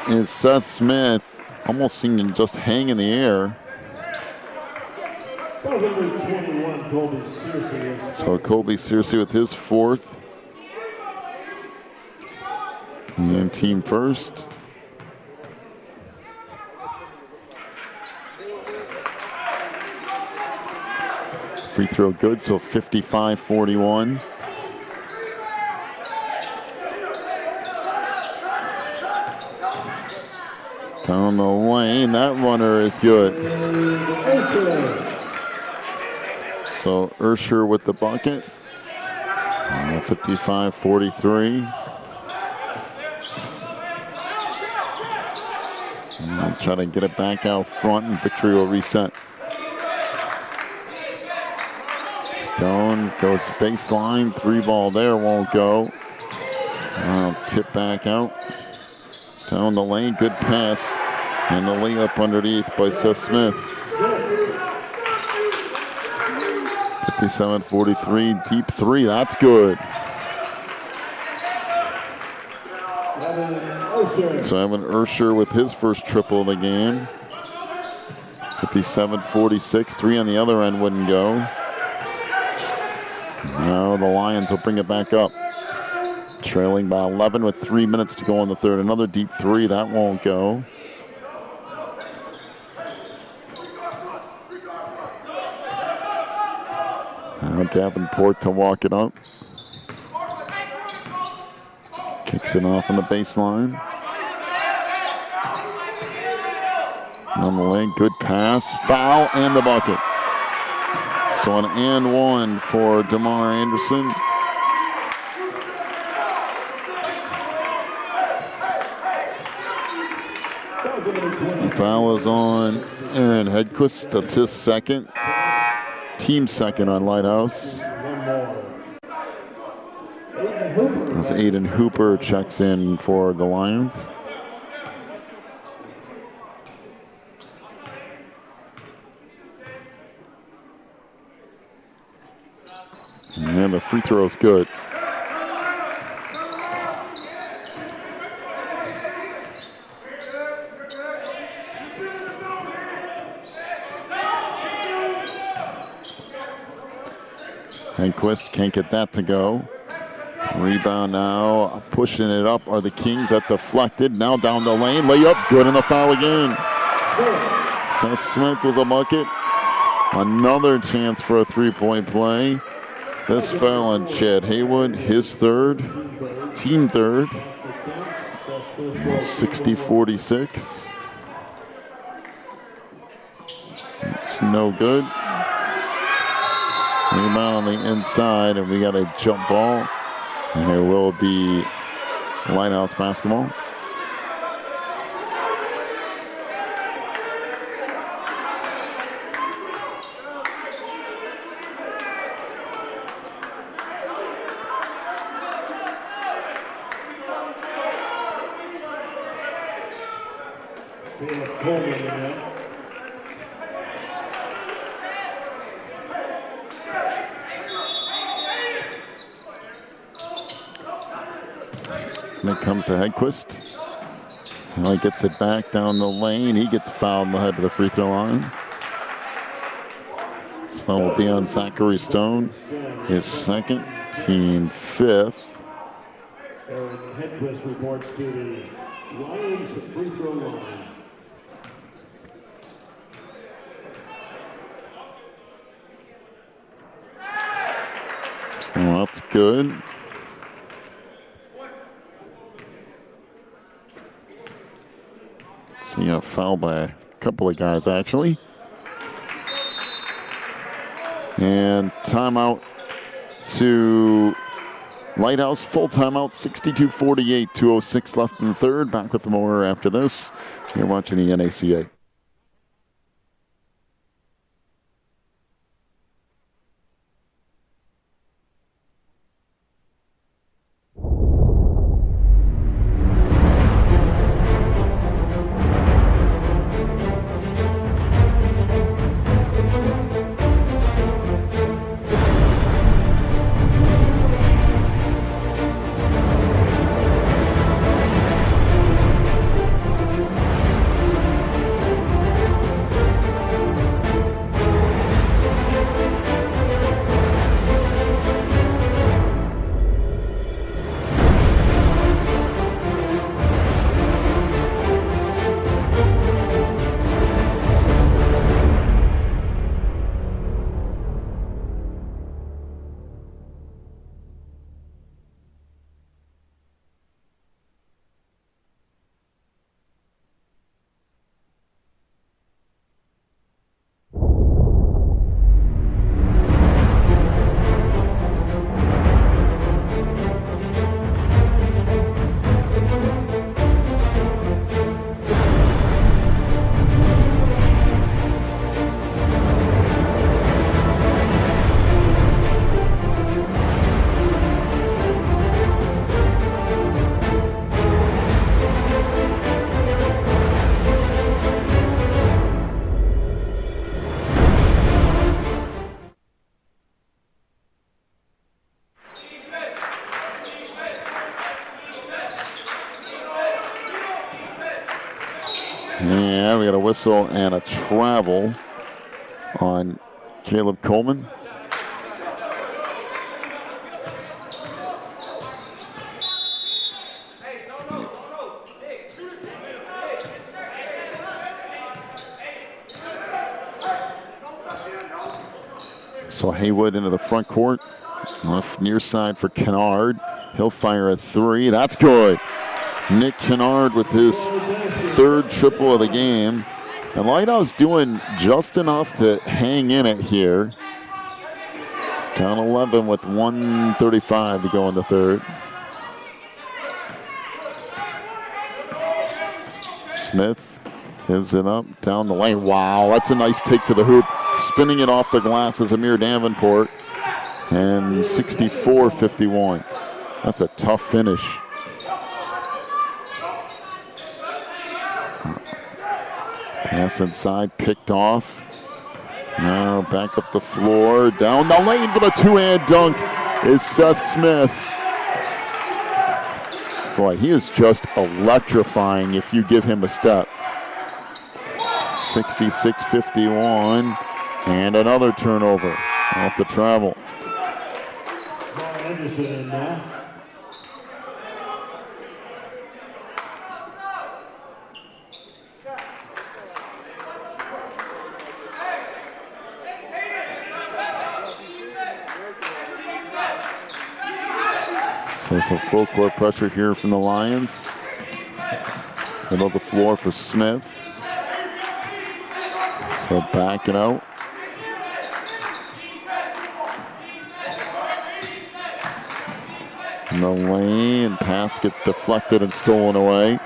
is Seth Smith. Almost seeing him just hang in the air. So Colby Searcy with his 4th. And team first. Free throw good, so 55-41. Down the lane, that runner is good. So Ursher with the bucket. 55-43. And try to get it back out front, and Victory will reset. Stone goes baseline, 3 ball there, won't go. Tip back out. Down the lane, good pass. And the layup underneath by Seth Smith. 57-43, deep three, that's good. So Evan Ursher with his first triple of the game. 57-46, three on the other end wouldn't go. Now the Lions will bring it back up. Trailing by 11 with 3 minutes to go in the third. Another deep three, that won't go. Now Davenport to walk it up. Kicks it off on the baseline. On the lane, good pass, foul, and the bucket. So an and one for DeMar Anderson. The foul is on Aaron Hedquist. That's his second. Team second on Lighthouse. As Aiden Hooper checks in for the Lions. And the free throw is good. Henquist can't get that to go. Rebound now, pushing it up are the Kings. That deflected, now down the lane. Layup, good, and the foul again. So Smith with a bucket. Another chance for a three-point play. This foul on Chad Haywood, his third, team third. 60-46. It's no good. Rebound on the inside, and we got a jump ball. And there will be Lighthouse basketball. And it comes to Hedquist. Now he gets it back down the lane. He gets fouled in the head of the free throw line. So that will be on Zachary Stone. His second, team fifth. Eric Hedquist reports to the Lions free throw line. So that's good. See a foul by a couple of guys, actually. And timeout to Lighthouse. Full timeout, 62-48, 2:06 left in the third. Back with more after this. You're watching the NACA. And we got a whistle and a travel on Caleb Coleman. So Haywood into the front court. Left near side for Kennard. He'll fire a three. That's good. Nick Kennard with his third triple of the game. And Lighthouse doing just enough to hang in it here. Down 11 with 1:35 to go in the third. Smith gives it up down the lane. Wow, that's a nice take to the hoop. Spinning it off the glass is Amir Davenport. And 64-51. That's a tough finish. Pass inside, picked off. Now back up the floor. Down the lane for the two-hand dunk is Seth Smith. Boy, he is just electrifying if you give him a step. 66-51. And another turnover off the travel. Anderson in now. So some full court pressure here from the Lions. Middle of the floor for Smith. So back it out. In the lane, pass gets deflected and stolen away.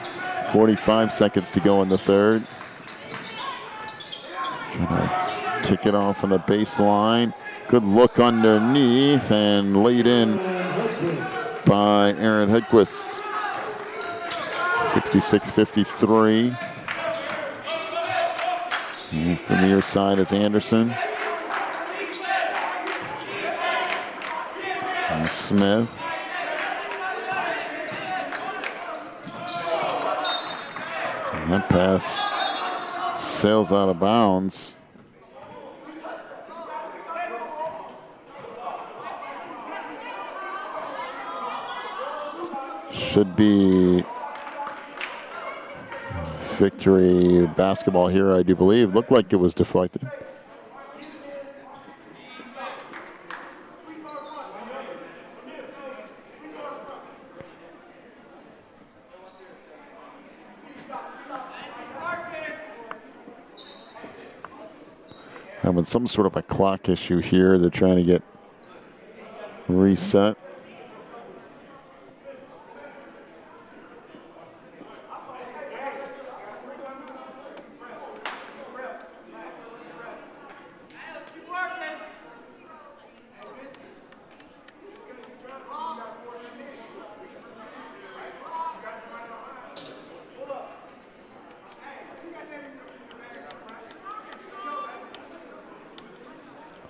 45 seconds to go in the third. Trying to kick it off on the baseline. Good look underneath and laid in by Aaron Hedquist. 66-53. Off the near side is Anderson. And Smith. And that pass sails out of bounds. Should be Victory basketball here, I do believe. Looked like it was deflected. Having some sort of a clock issue here. They're trying to get reset.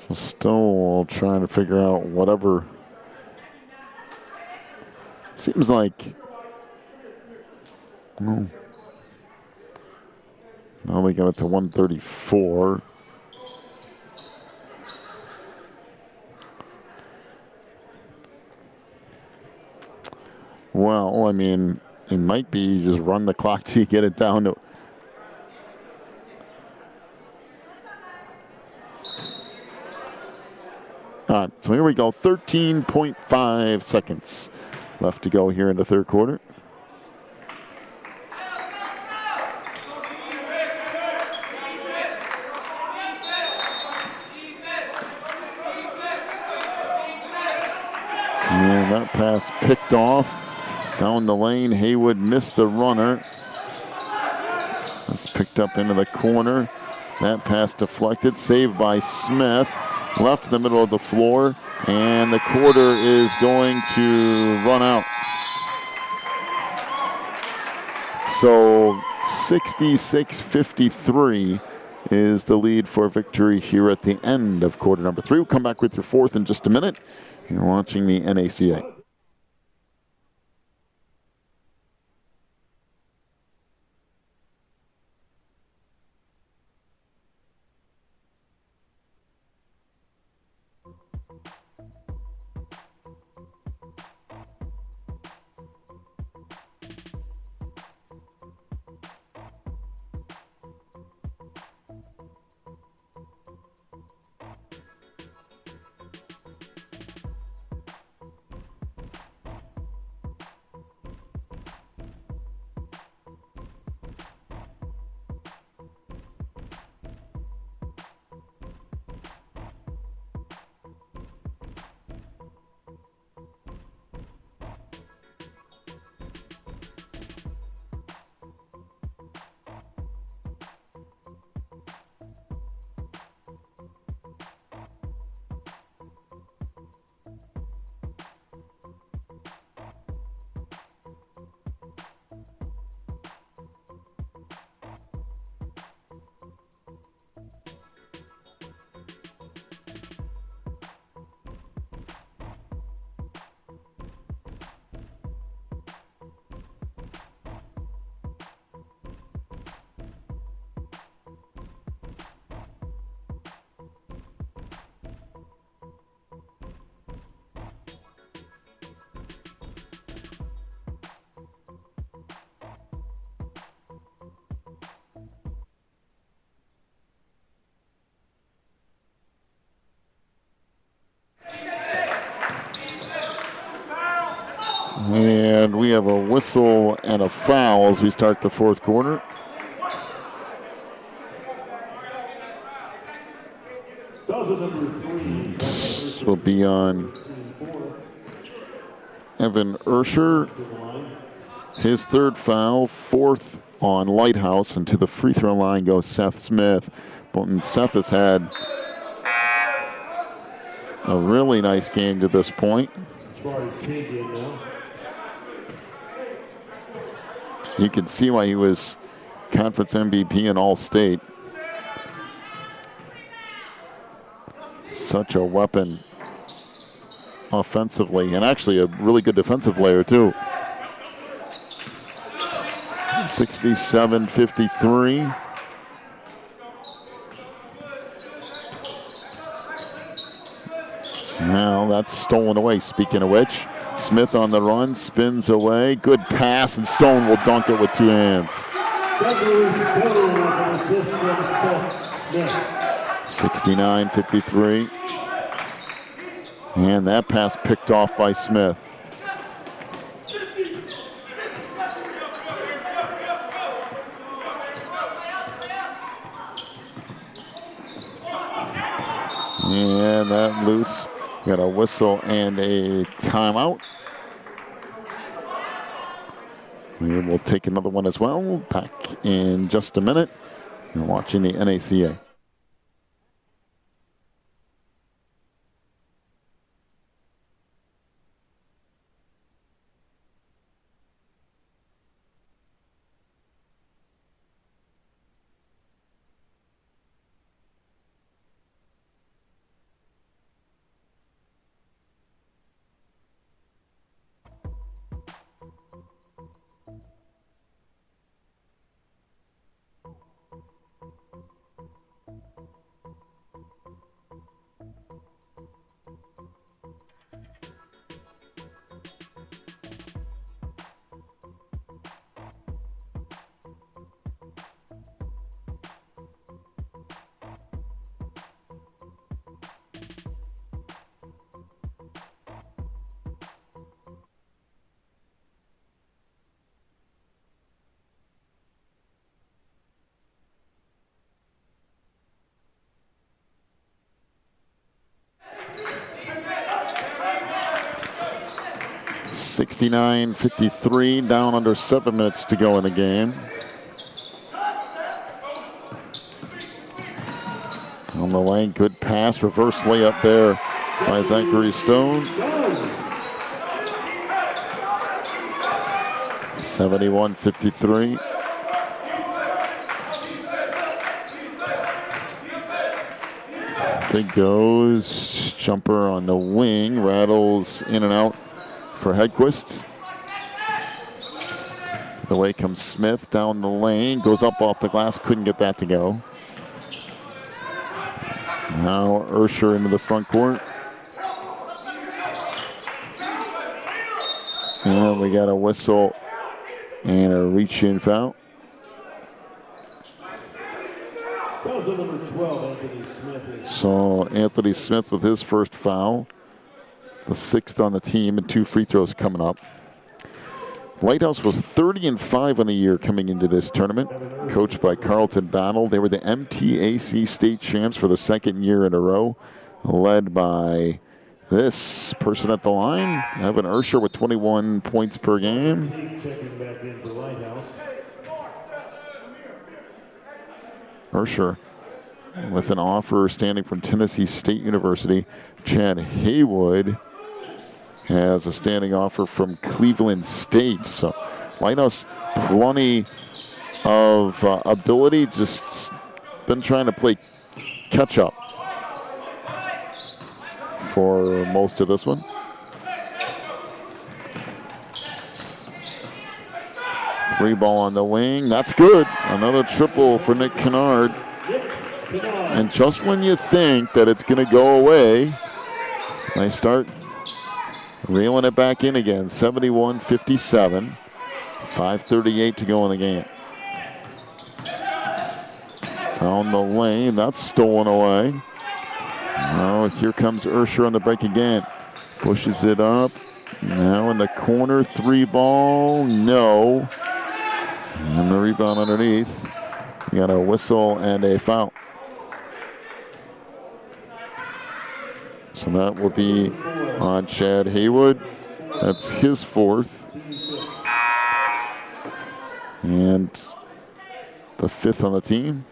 So still trying to figure out whatever. Seems like, well, now they got it to 134. Well, I mean, it might be just run the clock till you get it down to. All right, so here we go. 13.5 seconds left to go here in the third quarter. And that pass picked off down the lane. Haywood missed the runner. That's picked up into the corner. That pass deflected, saved by Smith. Left in the middle of the floor, and the quarter is going to run out. So 66-53 is the lead for Victory here at the end of quarter number 3. We'll come back with your fourth in just a minute. You're watching the NACA. have a whistle and a foul as we start the fourth quarter. This will be on Evan Ursher. His third foul, fourth on Lighthouse, and to the free throw line goes Seth Smith. And Seth has had a really nice game to this point. You can see why he was conference MVP and All-State. Such a weapon offensively, and actually a really good defensive player too. 67-53. Now that's stolen away. Speaking of which, Smith on the run, spins away. Good pass, and Stone will dunk it with two hands. 69-53. And that pass picked off by Smith. And that loose. Got a whistle and a timeout. We will take another one as well. Back in just a minute. You're watching the NACA. (69-53), down under 7 minutes to go in the game. On the lane, good pass, reverse layup there by Zachary Stone. 71-53. Big goes, jumper on the wing, rattles in and out for Hedquist. The way comes Smith down the lane, goes up off the glass, couldn't get that to go. Now Ursher into the front court. And we got a whistle and a reach-in foul. So Anthony Smith with his first foul. The 6th on the team, and 2 free throws coming up. Lighthouse was 30-5 on the year coming into this tournament, coached by Carlton Battle. They were the MTAC state champs for the 2nd year in a row, led by this person at the line, Evan Ursher with 21 points per game. Ursher with an offer standing from Tennessee State University. Chad Haywood has a standing offer from Cleveland State. So Lighthouse, plenty of ability, just been trying to play catch up for most of this one. 3 ball on the wing, that's good. Another triple for Nick Kennard. And just when you think that it's going to go away, they start reeling it back in again. 71-57. 5:38 to go in the game. Down the lane, that's stolen away. Now here comes Ursher on the break again. Pushes it up, Now in the corner, 3 ball, no. And the rebound underneath. You got a whistle and a foul. So that will be on Chad Haywood. That's his 4th. And the 5th on the team.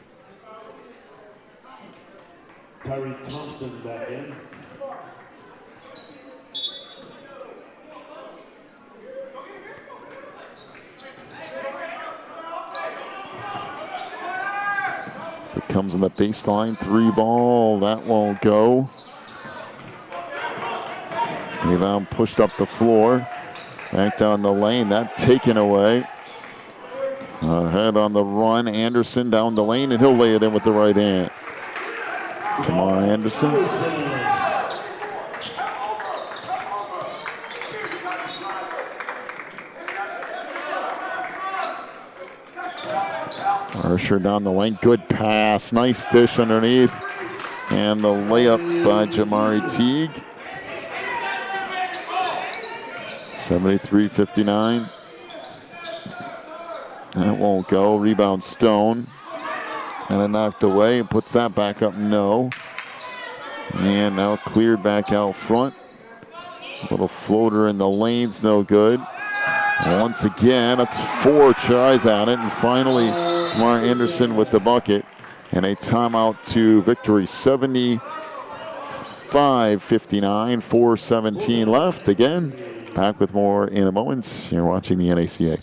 Tyreek Thompson back in. If it comes in the baseline, 3 ball, that won't go. Rebound pushed up the floor. Back down the lane, that taken away. Ahead on the run, Anderson down the lane, and he'll lay it in with the right hand. Tamar Anderson. Ursher down the lane, good pass, nice dish underneath. And the layup by Jamari Teague. 73-59. That won't go. Rebound Stone. And it knocked away. Puts that back up. No. And now cleared back out front. Little floater in the lane's no good. Once again, that's 4 tries at it. And finally, Tamar Anderson with the bucket. And a timeout to victory. 75-59. 4:17 left. Again, back with more in a moment. You're watching the NACA.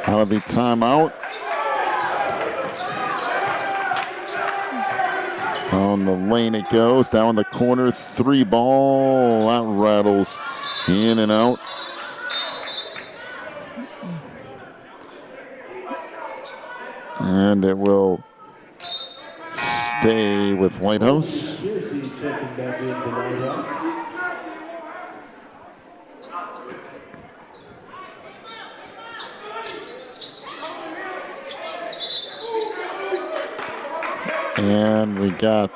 Out of the timeout. On the lane it goes, down the corner, 3 ball, that rattles in and out. And it will stay with Lighthouse. And we got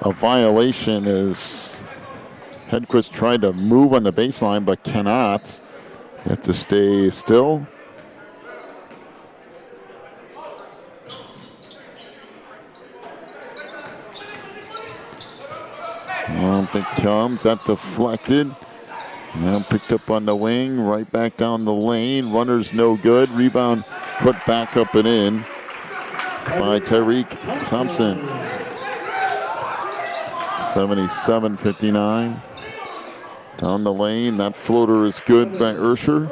a violation as Hedquist tried to move on the baseline but cannot. You have to stay still. Up it comes, that deflected. Now picked up on the wing, right back down the lane. Runner's no good. Rebound put back up and in by Tyreek Thompson. 77-59. Down the lane, that floater is good by Ursher.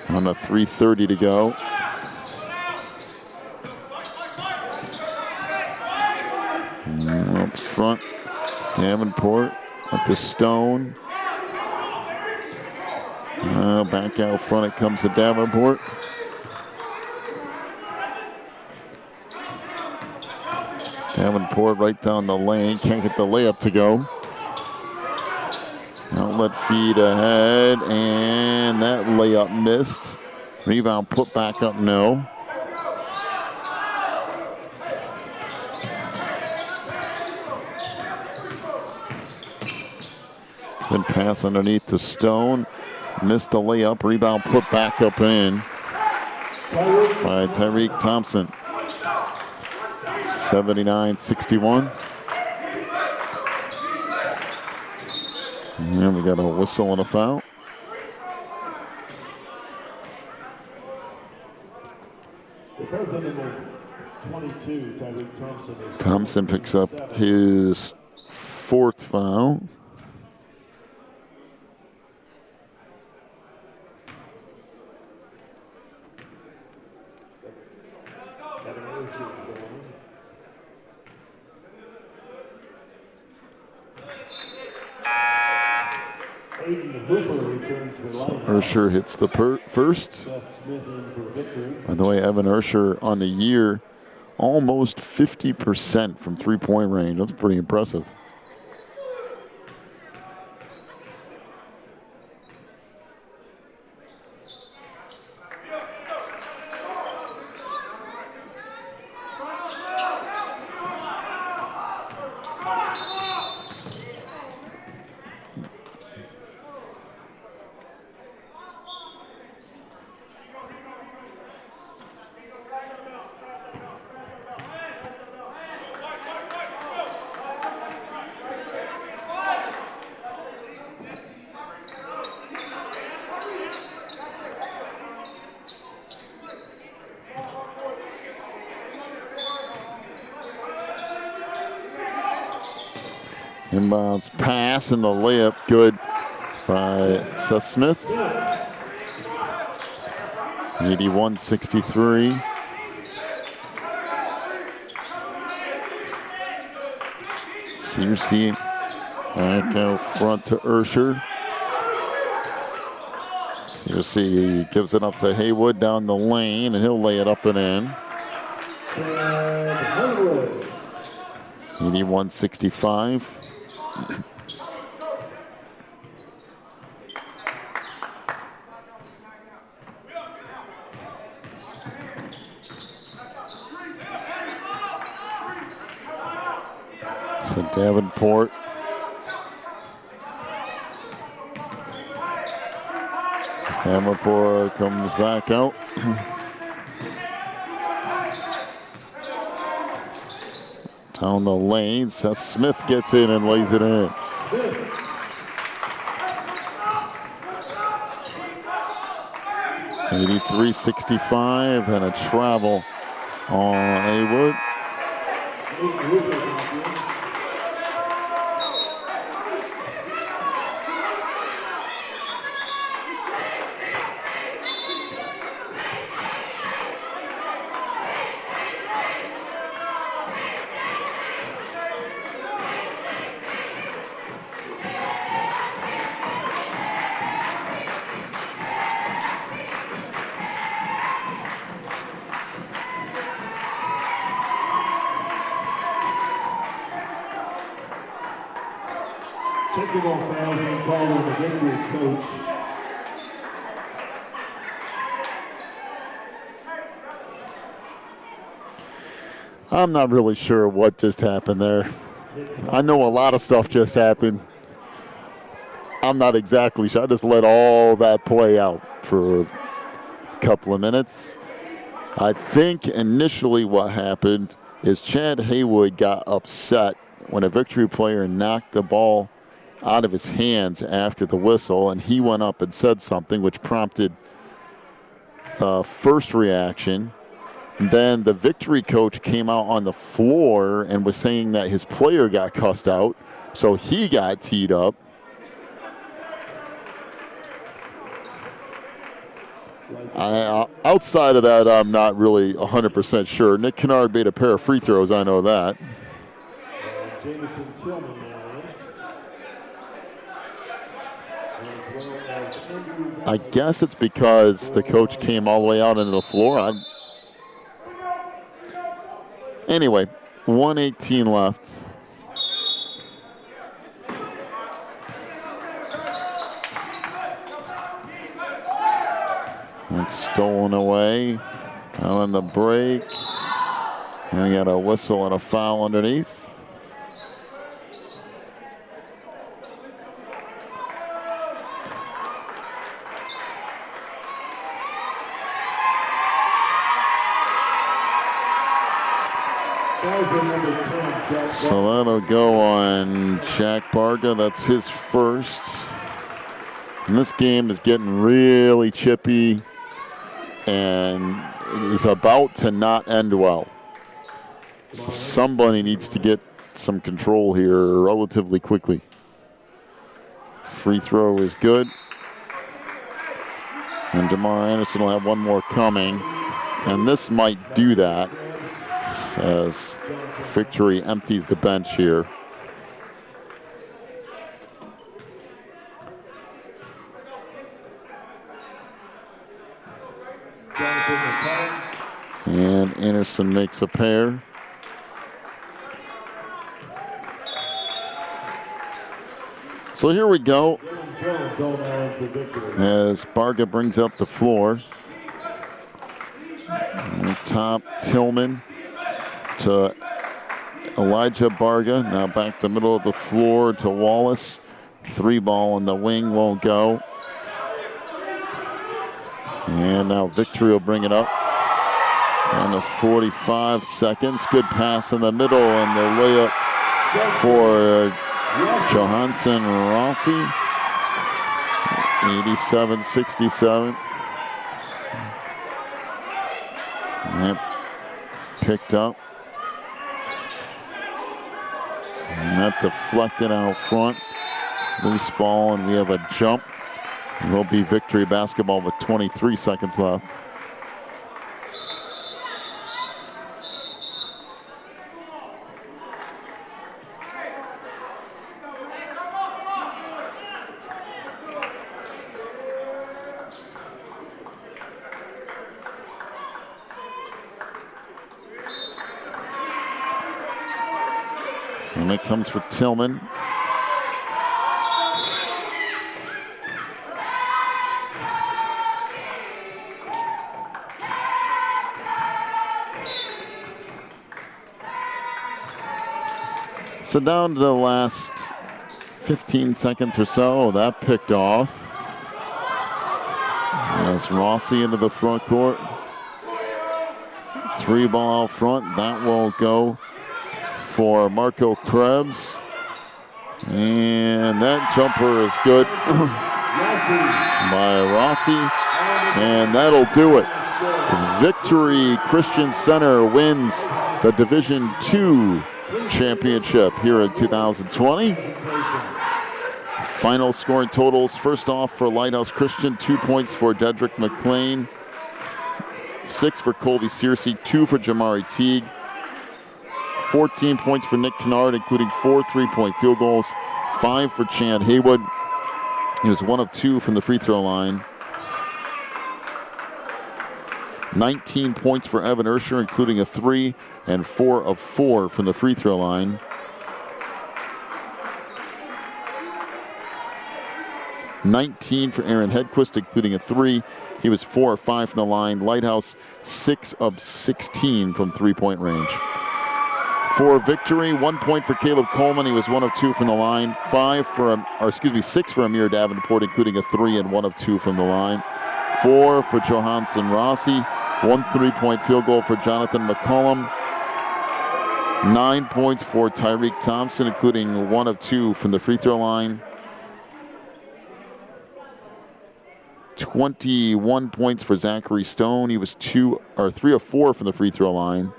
On a 3:30 to go. Up front, Davenport with the Stone. Back out front it comes to Davenport. Davenport right down the lane, can't get the layup to go. Outlet feed ahead, and that layup missed. Rebound put back up, no. Good pass underneath to Stone. Missed the layup. Rebound put back up in by Tyreek Thompson. 79-61. And we got a whistle and a foul. Thompson picks up his 4th foul. So Ursher hits the first. By the way, Evan Ursher on the year, almost 50% from three-point range. That's pretty impressive. Inbounds pass and the layup good by Seth Smith. 81-63. Searcy back out front to Ursher. Searcy gives it up to Haywood down the lane, and he'll lay it up and in. 81-65. So Davenport comes back out. Down the lane, Seth Smith gets in and lays it in. $83-65 and a travel on Haywood. Technical foul being called on the Victory coach. I'm not really sure what just happened there. I know a lot of stuff just happened. I'm not exactly sure. I just let all that play out for a couple of minutes. I think initially what happened is Chad Haywood got upset when a Victory player knocked the ball out of his hands after the whistle, and he went up and said something which prompted the first reaction. Then the Victory coach came out on the floor and was saying that his player got cussed out, so he got teed up. Outside of that, I'm not really 100% sure. Nick Kennard made a pair of free throws, I know that. I guess it's because the coach came all the way out into the floor. Anyway, 1:18 left. It's stolen away. Out on the break. And we got a whistle and a foul underneath. So that'll go on Jack Barga. That's his first. And this game is getting really chippy and is about to not end well. So somebody needs to get some control here relatively quickly. Free throw is good. And DeMar Anderson will have one more coming. And this might do that as Victory empties the bench here. And Anderson makes a pair. So here we go. As Barga brings up the floor. On the top, Tillman to Elijah Barga. Now back the middle of the floor to Wallace. 3 ball in the wing won't go. And now Victory will bring it up. Down to 45 seconds. Good pass in the middle and the layup for Johansson Rossi. 87-67. Yep. Picked up. And that deflected out front. Loose ball, and we have a jump. It will be Victory basketball with 23 seconds left. And it comes for Tillman. So down to the last 15 seconds or so, that picked off. As Rossi into the front court. 3 ball out front, that will go for Marco Krebs. And that jumper is good by Rossi. And that'll do it. Victory Christian Center wins the Division II championship here in 2020. Final scoring totals. First off for Lighthouse Christian, 2 points for Dedrick McLean, 6 for Colby Searcy, 2 for Jamari Teague, 14 points for Nick Kennard, including 4 3-point field goals, 5 for Chad Haywood. He was 1 of 2 from the free throw line. 19 points for Evan Ursher, including a 3, and 4 of 4 from the free throw line. 19 for Aaron Hedquist, including a 3. He was 4 of 5 from the line. Lighthouse 6 of 16 from 3-point range. For Victory, 1 point for Caleb Coleman. He was 1 of 2 from the line. 6 for Amir Davenport, including a 3 and 1 of 2 from the line. 4 for Johansson Rossi. 1 3-point field goal for Jonathan McCollum. 9 points for Tyreek Thompson, including 1 of 2 from the free throw line. 21 points for Zachary Stone. He was 3 of 4 from the free throw line.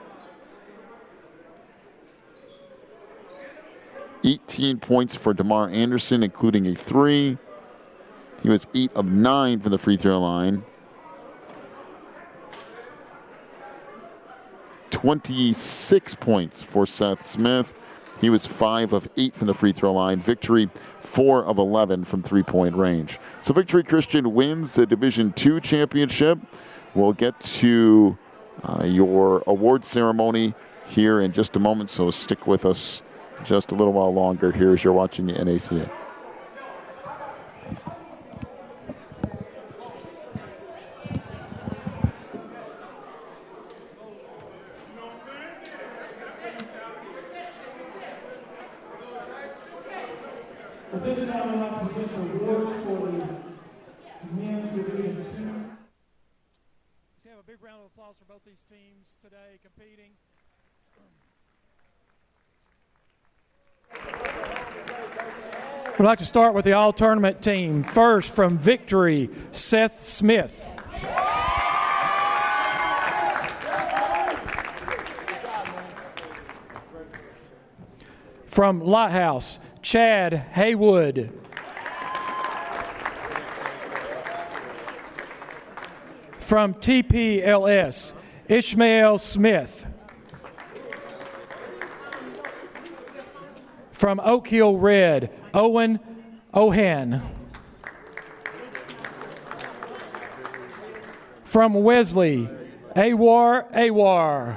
18 points for DeMar Anderson, including a 3. He was 8 of 9 from the free throw line. 26 points for Seth Smith. He was 5 of 8 from the free throw line. Victory 4 of 11 from three-point range. So Victory Christian wins the Division II championship. We'll get to your award ceremony here in just a moment, so stick with us just a little while longer here as you're watching the NACA. At this time, I'd like to present the awards for the men's Division II. Let's have a big round of applause for both these teams today competing. We'd like to start with the all-tournament team. First, from Victory, Seth Smith. From Lighthouse, Chad Haywood. From TPLS, Ishmael Smith. From Oak Hill Red, Owen Ohan. From Wesley, Awar.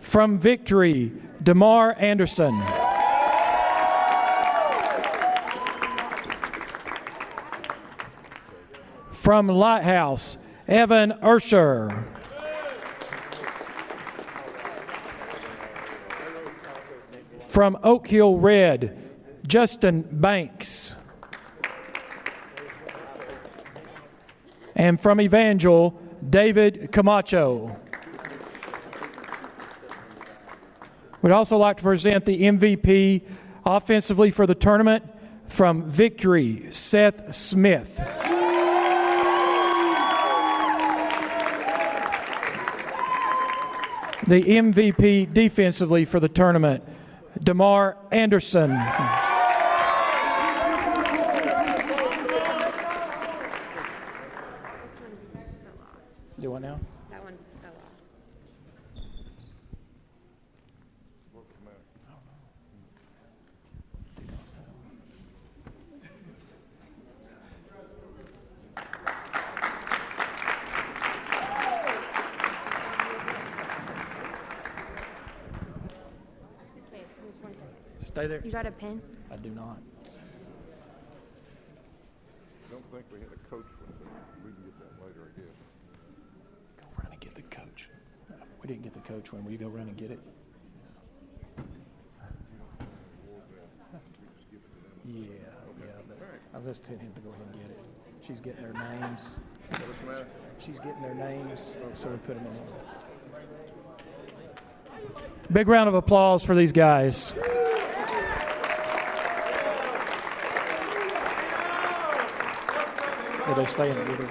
From Victory, DeMar Anderson. From Lighthouse, Evan Ursher. From Oak Hill Red, Justin Banks. And from Evangel, David Camacho. We'd also like to present the MVP offensively for the tournament from Victory, Seth Smith. The MVP defensively for the tournament, DeMar Anderson. Do what now? That one fell off. Wait, just 1 second. Stay there. You got a pen? I do not. Don't think we had a coach with it. We can get that later, I guess. Go run and get the coach. We didn't get the coach when. Will you go run and get it? Yeah, but I'll just tell him to go ahead and get it. She's getting their names. She's getting their names, so we put them in there. Big round of applause for these guys. Will they stay in it?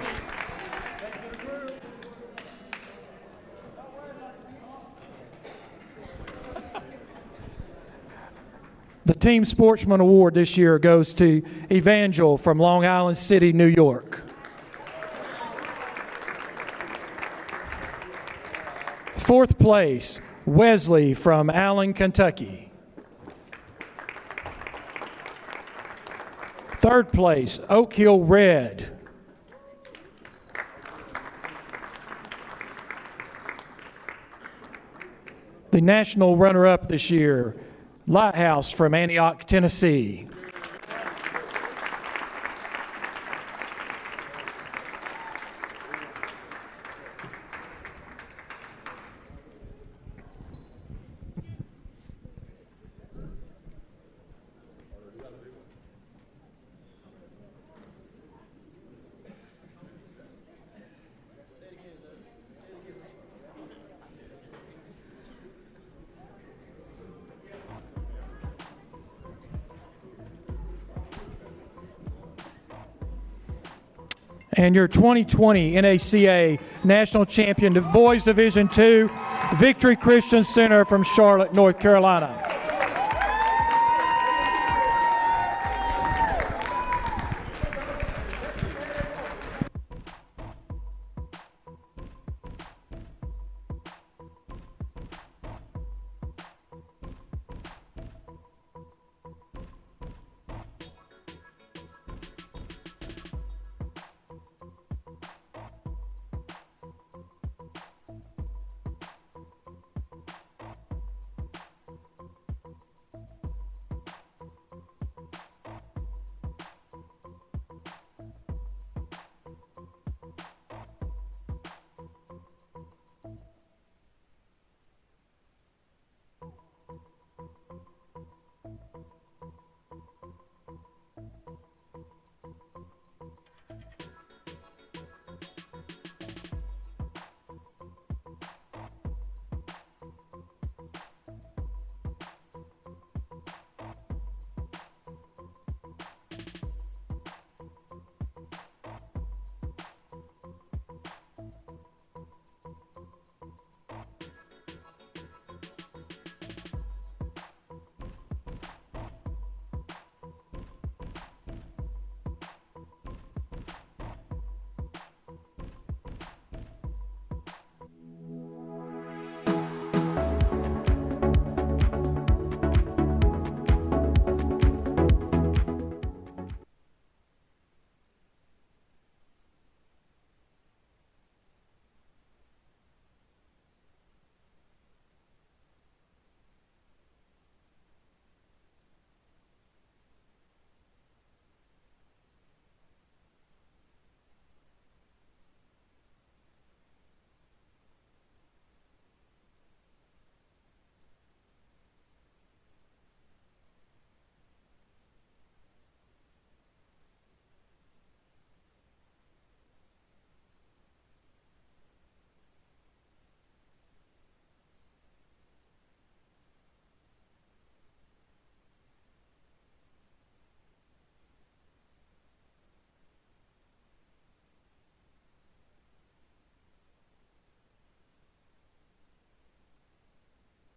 The Team Sportsman Award this year goes to Evangel from Long Island City, New York. Fourth place, Wesley from Allen, Kentucky. Third place, Oak Hill Red. The national runner-up this year, Lighthouse from Antioch, Tennessee. And your 2020 NACA National Champion Boys Division II, Victory Christian Center from Charlotte, North Carolina.